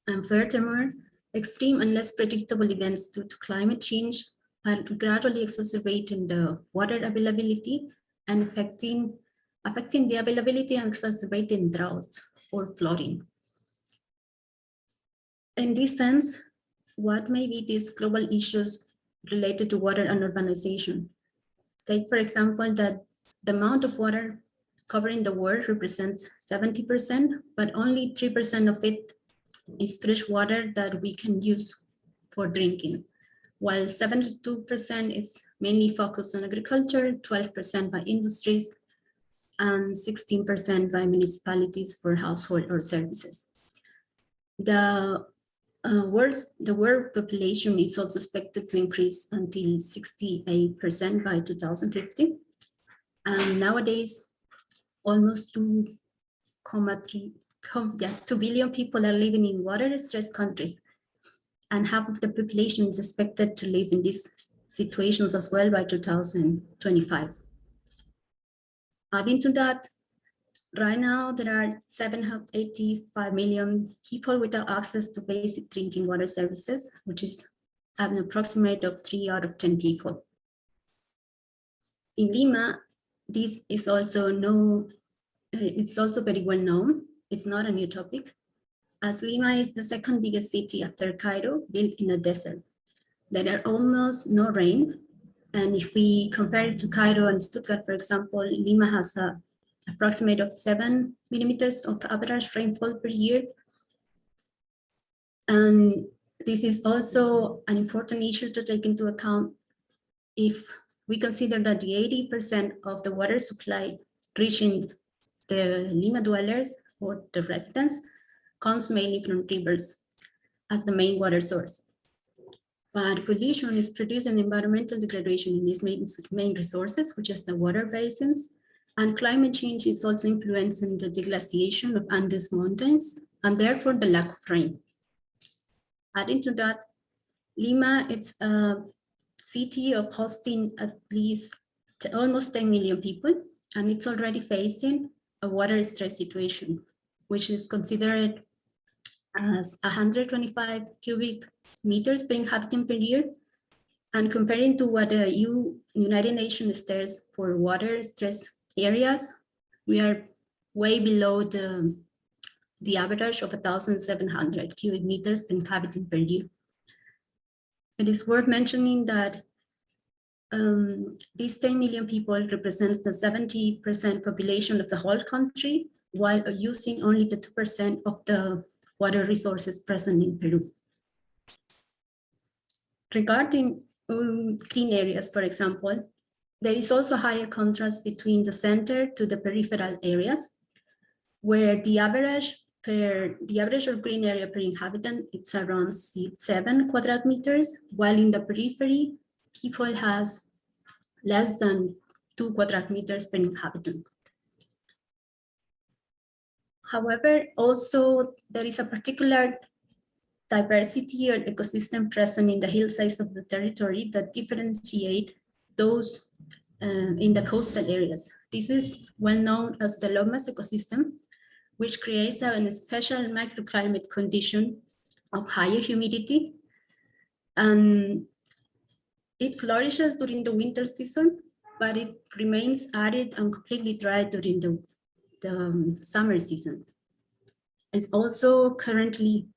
And furthermore, extreme and less predictable events due to climate change are gradually exacerbating the water availability and affecting the availability and exacerbating droughts or flooding. In this sense, what may be these global issues related to water and urbanization? Take, for example, that the amount of water covering the world represents 70%, but only 3% of it is fresh water that we can use for drinking, while 72% is mainly focused on agriculture, 12% by industries, and 16% by municipalities for household or services. The world population is also expected to increase until 68% by 2050. And nowadays, almost 2 billion people are living in water-stressed countries, and half of the population is expected to live in these situations as well by 2025. Adding to that, Right now, there are 785 million people without access to basic drinking water services, which is an approximate of 3 out of 10 people. In Lima, this is also it's also very well known. It's not a new topic, as Lima is the second biggest city after Cairo, built in a desert. There are almost no rain. And if we compare it to Cairo and Stuttgart, for example, Lima has a approximate of 7 millimeters of average rainfall per year. And this is also an important issue to take into account if we consider that the 80% of the water supply reaching the Lima dwellers or the residents comes mainly from rivers as the main water source. But pollution is producing environmental degradation in these main resources, which is the water basins. And climate change is also influencing the deglaciation of Andes mountains and therefore the lack of rain. Adding to that, Lima, it's a city of hosting at least almost 10 million people, and it's already facing a water stress situation, which is considered as 125 cubic meters per inhabitant per year. And comparing to what the United Nations states for water stress areas, we are way below the average of 1,700 cubic meters per inhabitant per year. It is worth mentioning that these 10 million people represents the 70% population of the whole country, while using only the 2% of the water resources present in Peru. Regarding clean areas, for example, there is also higher contrast between the center to the peripheral areas, where the average of green area per inhabitant, it's around 7 quadrat meters, while in the periphery, people has less than 2 quadrat meters per inhabitant. However, also there is a particular diversity or ecosystem present in the hillsides of the territory that differentiate those in the coastal areas. This is well known as the Lomas ecosystem, which creates a special microclimate condition of higher humidity. And it flourishes during the winter season, but it remains arid and completely dry during the summer season. It's also currently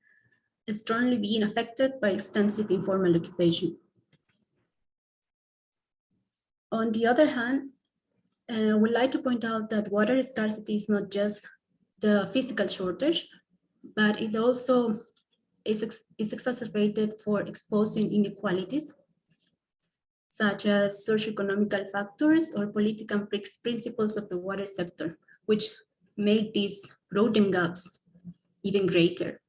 strongly being affected by extensive informal occupation. On the other hand, I would like to point out that water scarcity is not just the physical shortage, but it also is exacerbated for exposing inequalities, such as socioeconomic factors or political principles of the water sector, which make these broaden gaps even greater.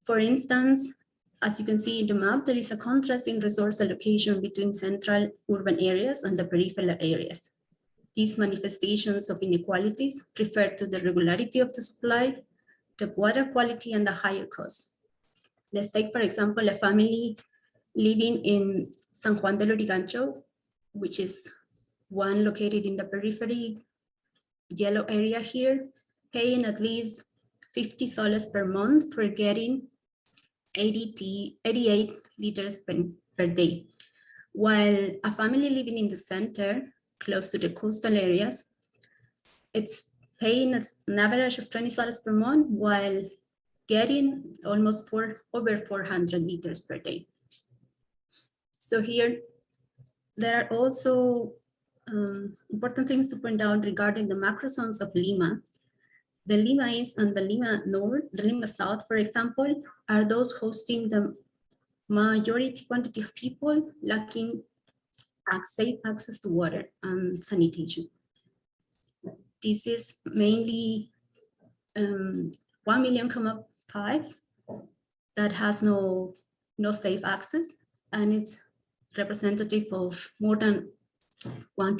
For instance, as you can see in the map, there is a contrast in resource allocation between central urban areas and the peripheral areas. These manifestations of inequalities refer to the regularity of the supply, the water quality, and the higher cost. Let's take, for example, a family living in San Juan del Lurigancho, which is one located in the periphery, yellow area here, paying at least 50 soles per month for getting 88 liters per day. While a family living in the center, close to the coastal areas, it's paying an average of 20 soles per month while getting almost over 400 liters per day. So here, there are also important things to point out regarding the macro zones of Lima. The Lima East and the Lima North, the Lima South, for example, are those hosting the majority quantity of people lacking safe access to water and sanitation. This is mainly 1.5 million that has no safe access, and it's representative of more than 1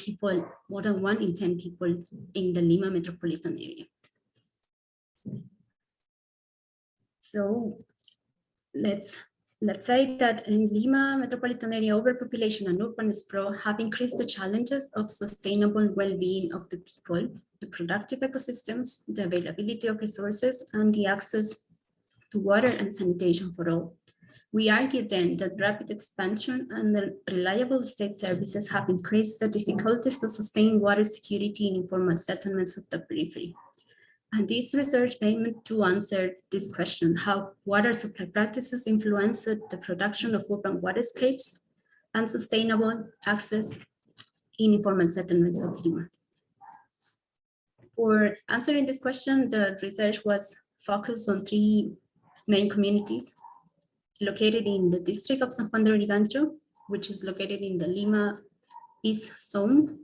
in 10 people in the Lima metropolitan area. So let's let's say that in Lima metropolitan area, overpopulation and urban sprawl have increased the challenges of sustainable well-being of the people, the productive ecosystems, the availability of resources, and the access to water and sanitation for all. We argue then that rapid expansion and the reliable state services have increased the difficulties to sustain water security in informal settlements of the periphery. And this research aimed to answer this question, how water supply practices influenced the production of urban waterscapes and sustainable access in informal settlements of Lima. For answering this question, the research was focused on 3 main communities located in the district of San Juan de Lurigancho, which is located in the Lima East Zone,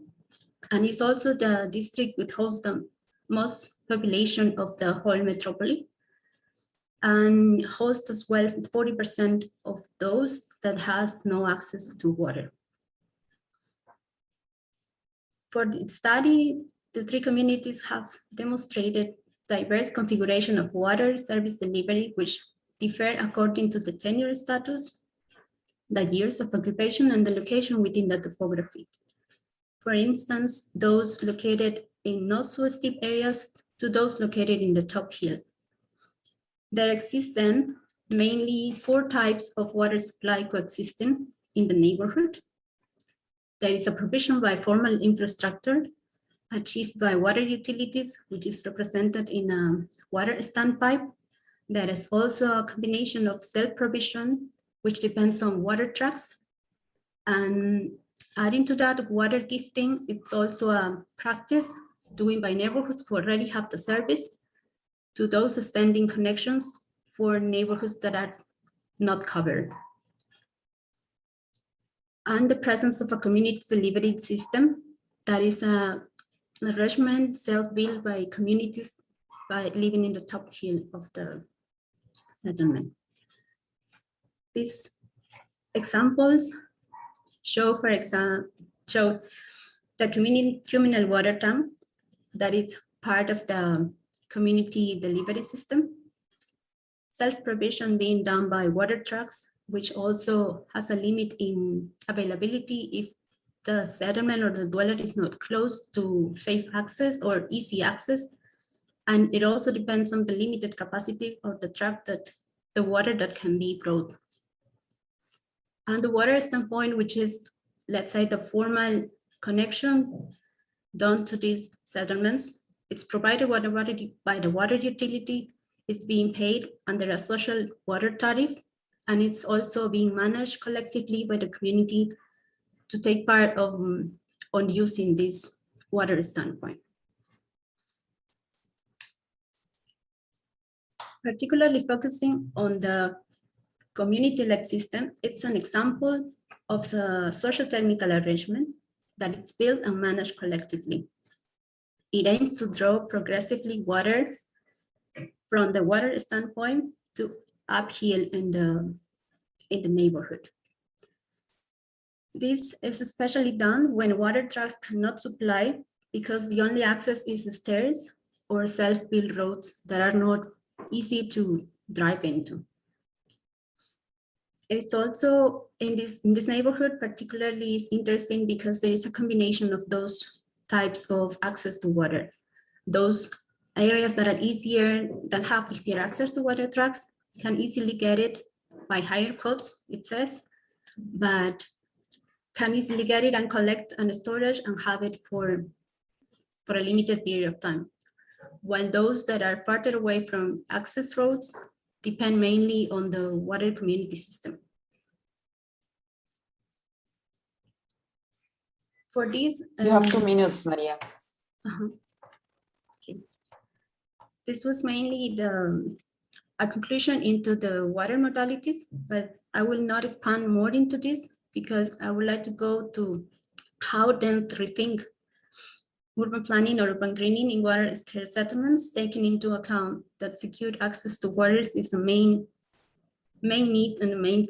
and is also the district which hosts the most population of the whole metropole, and hosts as well 40% of those that has no access to water. For the study, the 3 communities have demonstrated diverse configuration of water service delivery, which differ according to the tenure status, the years of occupation, and the location within the topography. For instance, those located in not so steep areas to those located in the top hill. There exist then mainly 4 types of water supply coexisting in the neighborhood. There is a provision by formal infrastructure achieved by water utilities, which is represented in a water standpipe. There is also a combination of self-provision, which depends on water trucks. And adding to that, water gifting, it's also a practice doing by neighborhoods who already have the service to those standing connections for neighborhoods that are not covered. And the presence of a community delivery system that is a arrangement self-built by communities by living in the top hill of the settlement. These examples show, for example, the communal water tank that is part of the community delivery system, self-provision being done by water trucks, which also has a limit in availability if the settlement or the dweller is not close to safe access or easy access. And it also depends on the limited capacity of the truck, that the water that can be brought. And the water standpoint, which is, let's say, the formal connection done to these settlements, it's provided by the water utility. It's being paid under a social water tariff, and it's also being managed collectively by the community to take part of on using this water standpoint. Particularly focusing on the community-led system, it's an example of the social technical arrangement that it's built and managed collectively. It aims to draw progressively water from the water standpoint to uphill in the neighborhood. This is especially done when water trucks cannot supply because the only access is stairs or self-built roads that are not easy to drive into. It's also in this neighborhood particularly is interesting because there is a combination of those types of access to water. Those areas that are easier, that have easier access to water trucks can easily get it by higher costs, it says, but can easily get it and collect and storage and have it for a limited period of time. While those that are farther away from access roads depend mainly on the water community system. For these, you have 2 minutes, Maria. Okay. This was mainly a conclusion into the water modalities, but I will not expand more into this because I would like to go to how then to rethink urban planning or urban greening in water-scarce settlements, taking into account that secure access to waters is the main need and the main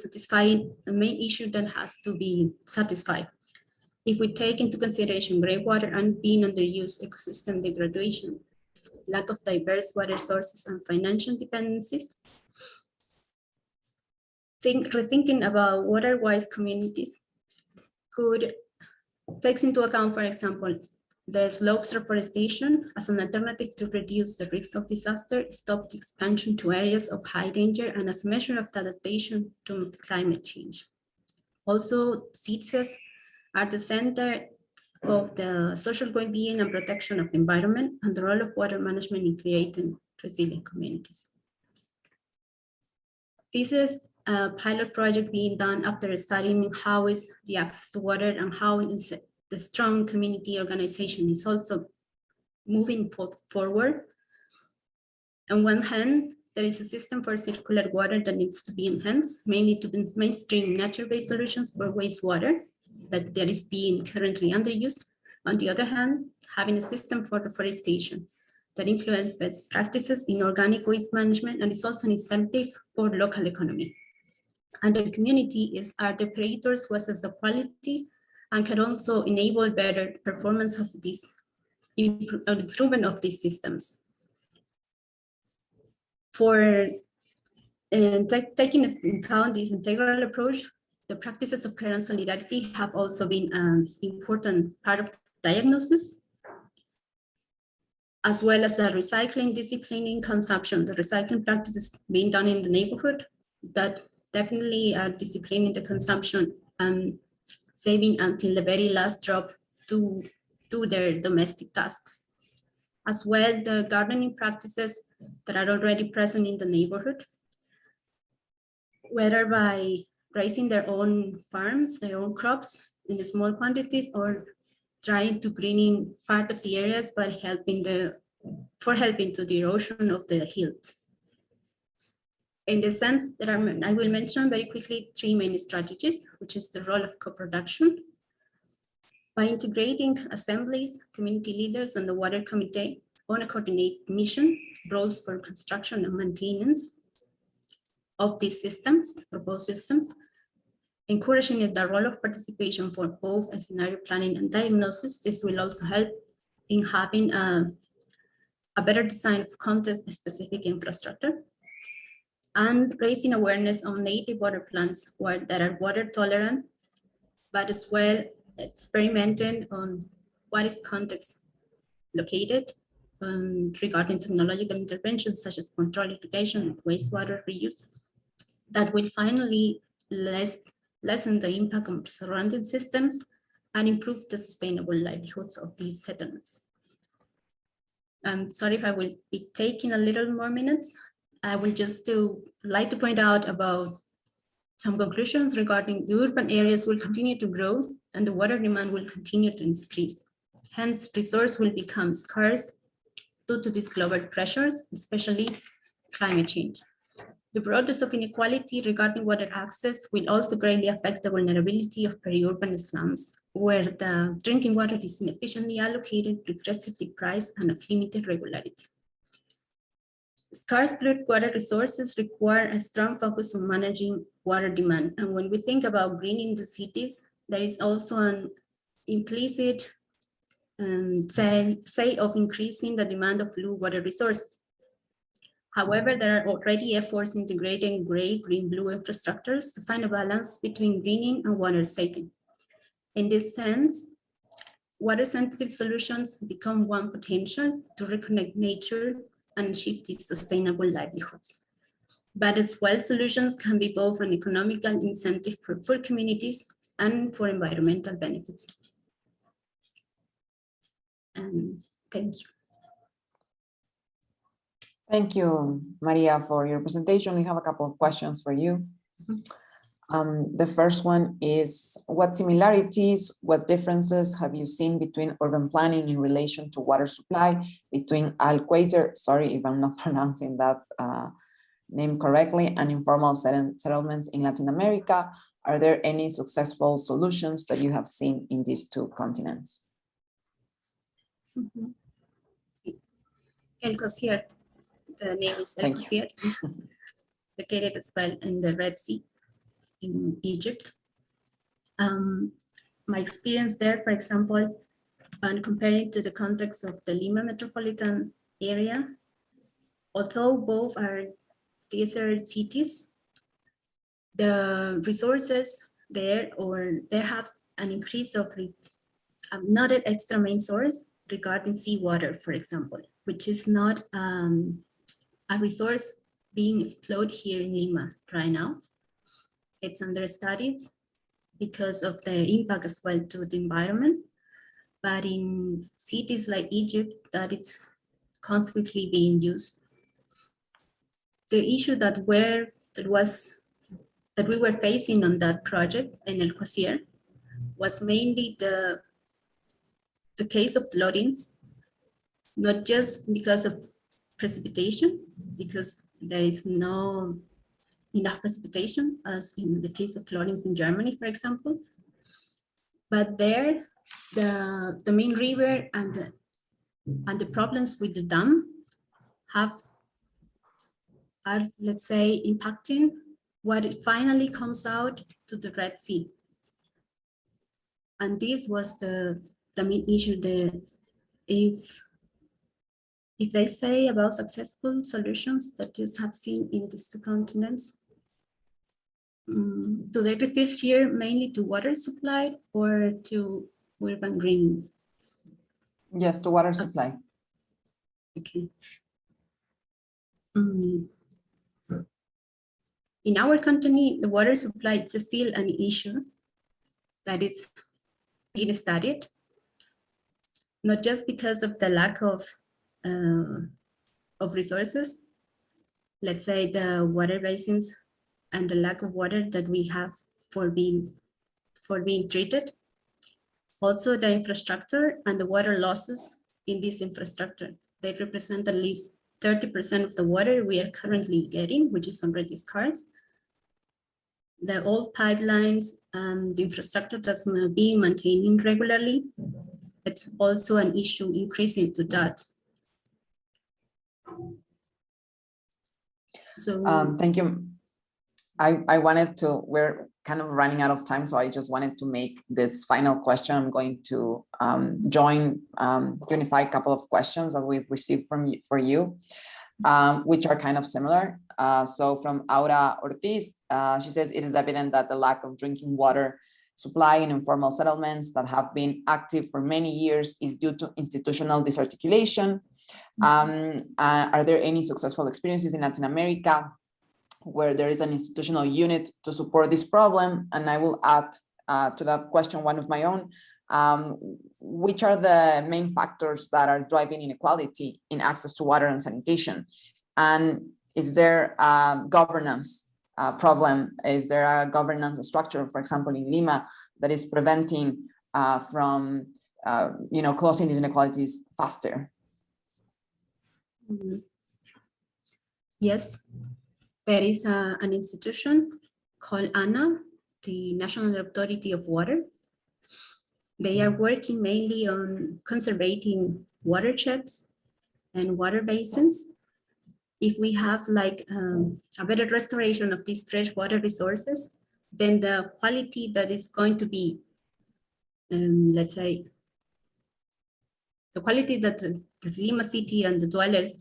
issue that has to be satisfied. If we take into consideration greywater and being underused ecosystem degradation, lack of diverse water sources and financial dependencies, rethinking about water-wise communities could take into account, for example, the slopes reforestation as an alternative to reduce the risk of disaster, stop the expansion to areas of high danger, and as a measure of adaptation to climate change. Also, cities are the center of the social well-being and protection of the environment and the role of water management in creating resilient communities. This is a pilot project being done after studying how is the access to water and how is the strong community organization is also moving forward. On one hand, there is a system for circular water that needs to be enhanced, mainly to mainstream nature-based solutions for wastewater that is being currently underused. On the other hand, having a system for reforestation that influences best practices in organic waste management and is also an incentive for local economy. And the community are the operators who assess the quality and can also enable better performance of this improvement of these systems. For taking into account this integral approach, the practices of care and solidarity have also been an important part of the diagnosis, as well as the recycling, disciplining consumption, the recycling practices being done in the neighborhood that definitely are disciplining the consumption and saving until the very last drop to do their domestic tasks. As well, the gardening practices that are already present in the neighborhood, whether by raising their own farms, their own crops in small quantities, or trying to greening part of the areas by helping to the erosion of the hills. In the sense that I will mention very quickly 3 main strategies, which is the role of co-production. By integrating assemblies, community leaders, and the water committee on a coordinated mission, roles for construction and maintenance of these systems, proposed systems, encouraging the role of participation for both scenario planning and diagnosis. This will also help in having a better design of context-specific infrastructure, and raising awareness on native water plants that are water tolerant, but as well experimenting on what is context located regarding technological interventions such as controlled irrigation and wastewater reuse that will finally lessen the impact on surrounding systems and improve the sustainable livelihoods of these settlements. I'm sorry if I will be taking a little more minutes. I will just like to point out about some conclusions regarding the urban areas will continue to grow and the water demand will continue to increase. Hence, resource will become scarce due to these global pressures, especially climate change. The broadness of inequality regarding water access will also greatly affect the vulnerability of peri-urban slums, where the drinking water is inefficiently allocated, regressively priced, and of limited regularity. Scarce water resources require a strong focus on managing water demand. And when we think about greening the cities, there is also an implicit say of increasing the demand of blue water resources. However, there are already efforts integrating gray, green, blue infrastructures to find a balance between greening and water saving. In this sense, water-sensitive solutions become one potential to reconnect nature and achieve these sustainable livelihoods. But as well, solutions can be both an economical incentive for poor communities and for environmental benefits. Thank you. Thank you, Maria, for your presentation. We have a couple of questions for you. The first one is, what similarities, what differences have you seen between urban planning in relation to water supply between Alquazer, sorry if I'm not pronouncing that name correctly, and informal settlements in Latin America? Are there any successful solutions that you have seen in these two continents? El Cocier, the name is El Cocier, located as well in the Red Sea in Egypt. My experience there, for example, and comparing to the context of the Lima metropolitan area, although both are desert cities, the resources there, or there have an increase of not an extra main source regarding seawater, for example, which is not a resource being explored here in Lima right now. It's under studies because of their impact as well to the environment. But in cities like Egypt, that it's constantly being used. The issue that we were facing on that project in El Quasir was mainly the case of floodings, not just because of precipitation, because there is no enough precipitation, as in the case of floodings in Germany, for example. But there, the main river and the problems with the dam are, let's say, impacting what it finally comes out to the Red Sea. And this was the main issue there. If they say about successful solutions that you have seen in these two continents, do they refer here mainly to water supply or to urban greening? Yes, to water supply. Okay. In our country, the water supply is still an issue that it's being studied, not just because of the lack of resources, let's say the water basins and the lack of water that we have for being treated. Also the infrastructure and the water losses in this infrastructure. They represent at least 30% of the water we are currently getting, which is already scarce. The old pipelines and the infrastructure that's not being maintained regularly, it's also an issue increasing to that. So thank you. We're kind of running out of time, so I just wanted to make this final question. I'm going to unify a couple of questions that we've received for you, which are kind of similar. So from Aura Ortiz, she says, it is evident that the lack of drinking water supply in informal settlements that have been active for many years is due to institutional disarticulation. Are there any successful experiences in Latin America where there is an institutional unit to support this problem? And I will add to that question one of my own. Which are the main factors that are driving inequality in access to water and sanitation? And is there a governance problem? Is there a governance structure, for example, in Lima, that is preventing from closing these inequalities faster? Yes, there is an institution called ANA, the National Authority of Water. They are working mainly on conserving watersheds and water basins. If we have like a better restoration of these fresh water resources, then the quality that is going to be, let's say, the quality that the Lima city and the dwellers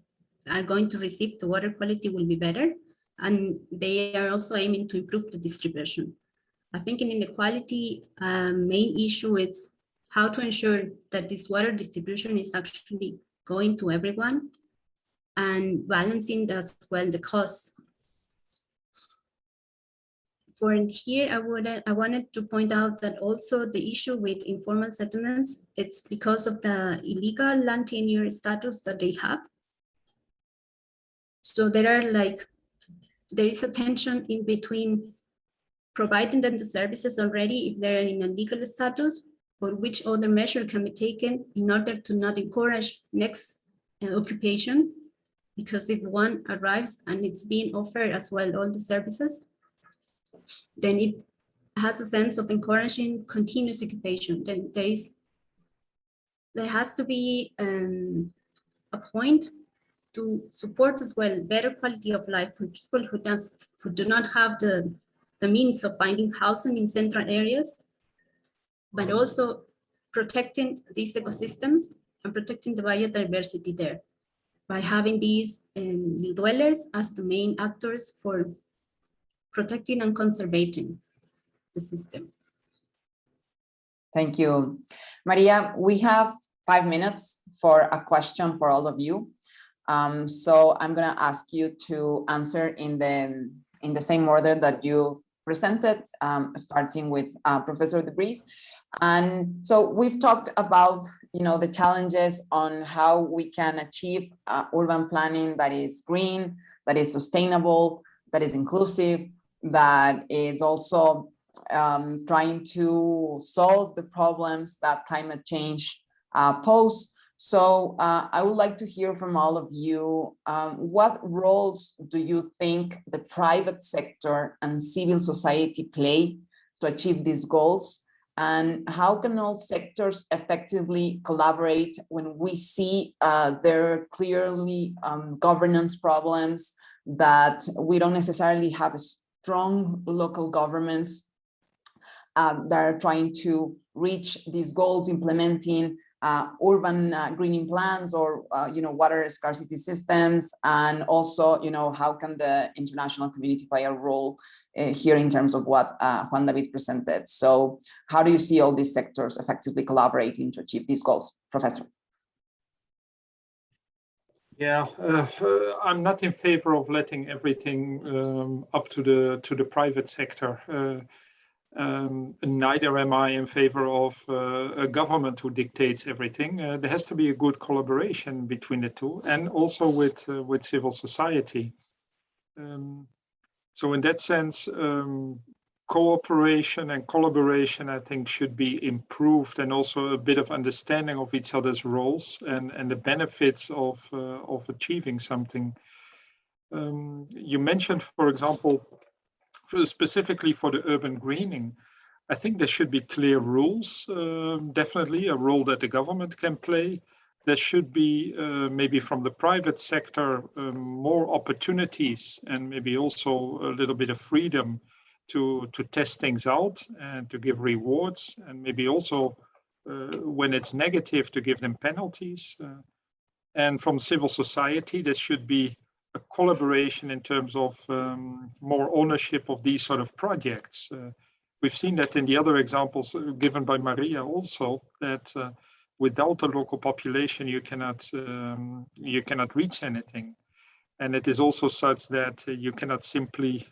are going to receive, the water quality will be better. And they are also aiming to improve the distribution. I think in inequality, main issue is how to ensure that this water distribution is actually going to everyone and balancing as well the costs. For here, I wanted to point out that also the issue with informal settlements, it's because of the illegal land tenure status that they have. So there is a tension in between providing them the services already if they're in a legal status, or which other measure can be taken in order to not encourage next occupation. Because if one arrives and it's being offered as well all the services, then it has a sense of encouraging continuous occupation. Then there has to be a point to support as well better quality of life for people who do not have the means of finding housing in central areas, but also protecting these ecosystems and protecting the biodiversity there by having these dwellers as the main actors for protecting and conserving the system. Thank you. Maria, we have 5 minutes for a question for all of you. So I'm going to ask you to answer in the same order that you presented, starting with Professor Vries. And so we've talked about, the challenges on how we can achieve urban planning that is green, that is sustainable, that is inclusive, that is also trying to solve the problems that climate change pose. So I would like to hear from all of you, what roles do you think the private sector and civil society play to achieve these goals? And how can all sectors effectively collaborate when we see there are clearly governance problems, that we don't necessarily have strong local governments that are trying to reach these goals, implementing urban greening plans or water scarcity systems, and also how can the international community play a role here in terms of what Juan David presented. So how do you see all these sectors effectively collaborating to achieve these goals, Professor? Yeah, I'm not in favor of letting everything up to the private sector. Neither am I in favor of a government who dictates everything. There has to be a good collaboration between the two, and also with civil society. So in that sense, cooperation and collaboration, I think, should be improved, and also a bit of understanding of each other's roles and the benefits of achieving something. You mentioned, for example, specifically for the urban greening, I think there should be clear rules, definitely a role that the government can play. There should be maybe from the private sector more opportunities, and maybe also a little bit of freedom to test things out and to give rewards, and maybe also when it's negative to give them penalties. And from civil society, there should be a collaboration in terms of more ownership of these sort of projects. We've seen that in the other examples given by Maria also, that without the local population, you cannot reach anything. And it is also such that you cannot simply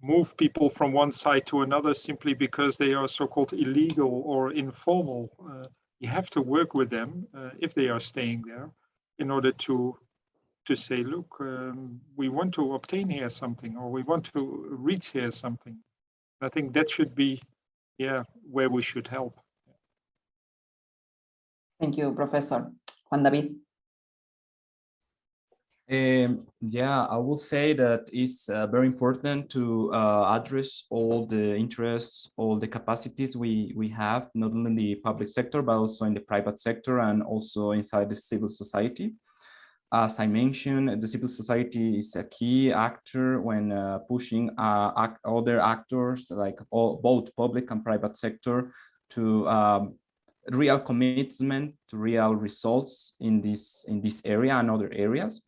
move people from one side to another simply because they are so-called illegal or informal. You have to work with them if they are staying there in order to say, look, we want to obtain here something, or we want to reach here something. I think that should be, where we should help. Thank you, Professor. Juan David. I would say that it's very important to address all the interests, all the capacities we have, not only in the public sector, but also in the private sector and also inside the civil society. As I mentioned, the civil society is a key actor when pushing other actors, like both public and private sector, to real commitment, to real results in this area and other areas.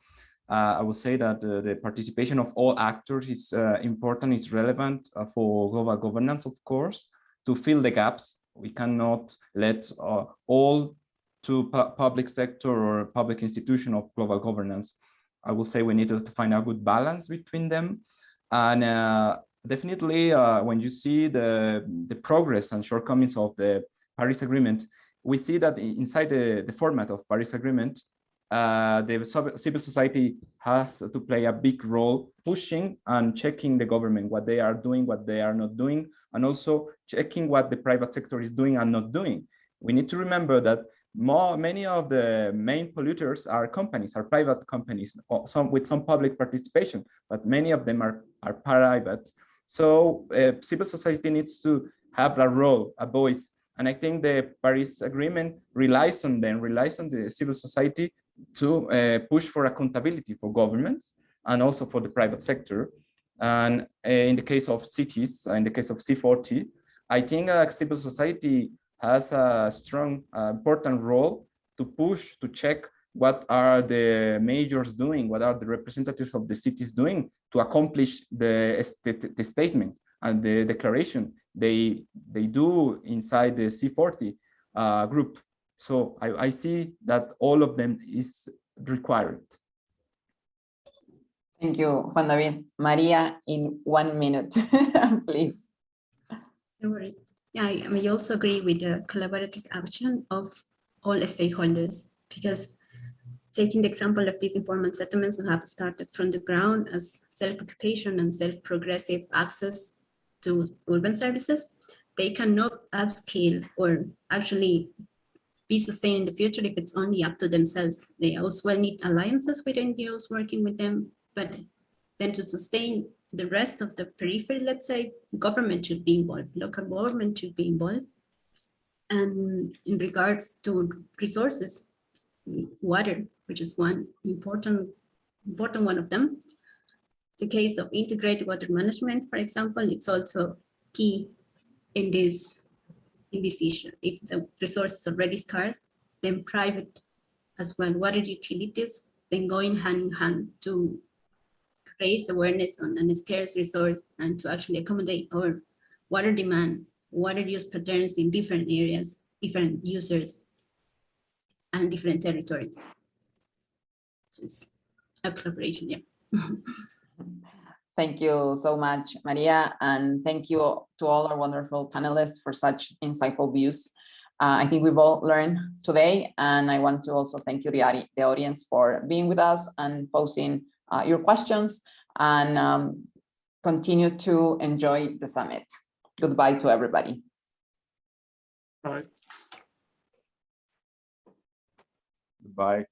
I would say that the participation of all actors is important, is relevant for global governance, of course, to fill the gaps. We cannot let all to public sector or public institution of global governance. I would say we need to find a good balance between them. And definitely when you see the progress and shortcomings of the Paris Agreement, we see that inside the format of Paris Agreement, the civil society has to play a big role pushing and checking the government, what they are doing, what they are not doing, and also checking what the private sector is doing and not doing. We need to remember that many of the main polluters are companies, are private companies, with some public participation, but many of them are private. So civil society needs to have a role, a voice. And I think the Paris Agreement relies on the civil society to push for accountability for governments and also for the private sector. And in the case of cities, in the case of C40, I think civil society has a strong, important role to push, to check what are the majors doing, what are the representatives of the cities doing to accomplish the statement and the declaration they do inside the C40 group. So I see that all of them is required. Thank you, Juan David. Maria, in 1 minute, please. No worries. Yeah, I mean, you also agree with the collaborative action of all stakeholders, because taking the example of these informal settlements that have started from the ground as self-occupation and self-progressive access to urban services, they cannot upscale or actually be sustained in the future if it's only up to themselves. They also need alliances with NGOs working with them, but then to sustain the rest of the periphery, let's say, government should be involved, local government should be involved. And in regards to resources, water, which is one important one of them. The case of integrated water management, for example, it's also key in this issue. If the resource is already scarce, then private as well, water utilities, then going hand in hand to raise awareness on a scarce resource and to actually accommodate our water demand, water use patterns in different areas, different users, and different territories. So it's a collaboration, yeah. Thank you so much, Maria, and thank you to all our wonderful panelists for such insightful views. I think we've all learned today, and I want to also thank you, the audience, for being with us and posing your questions, and continue to enjoy the summit. Goodbye to everybody. All right. Goodbye.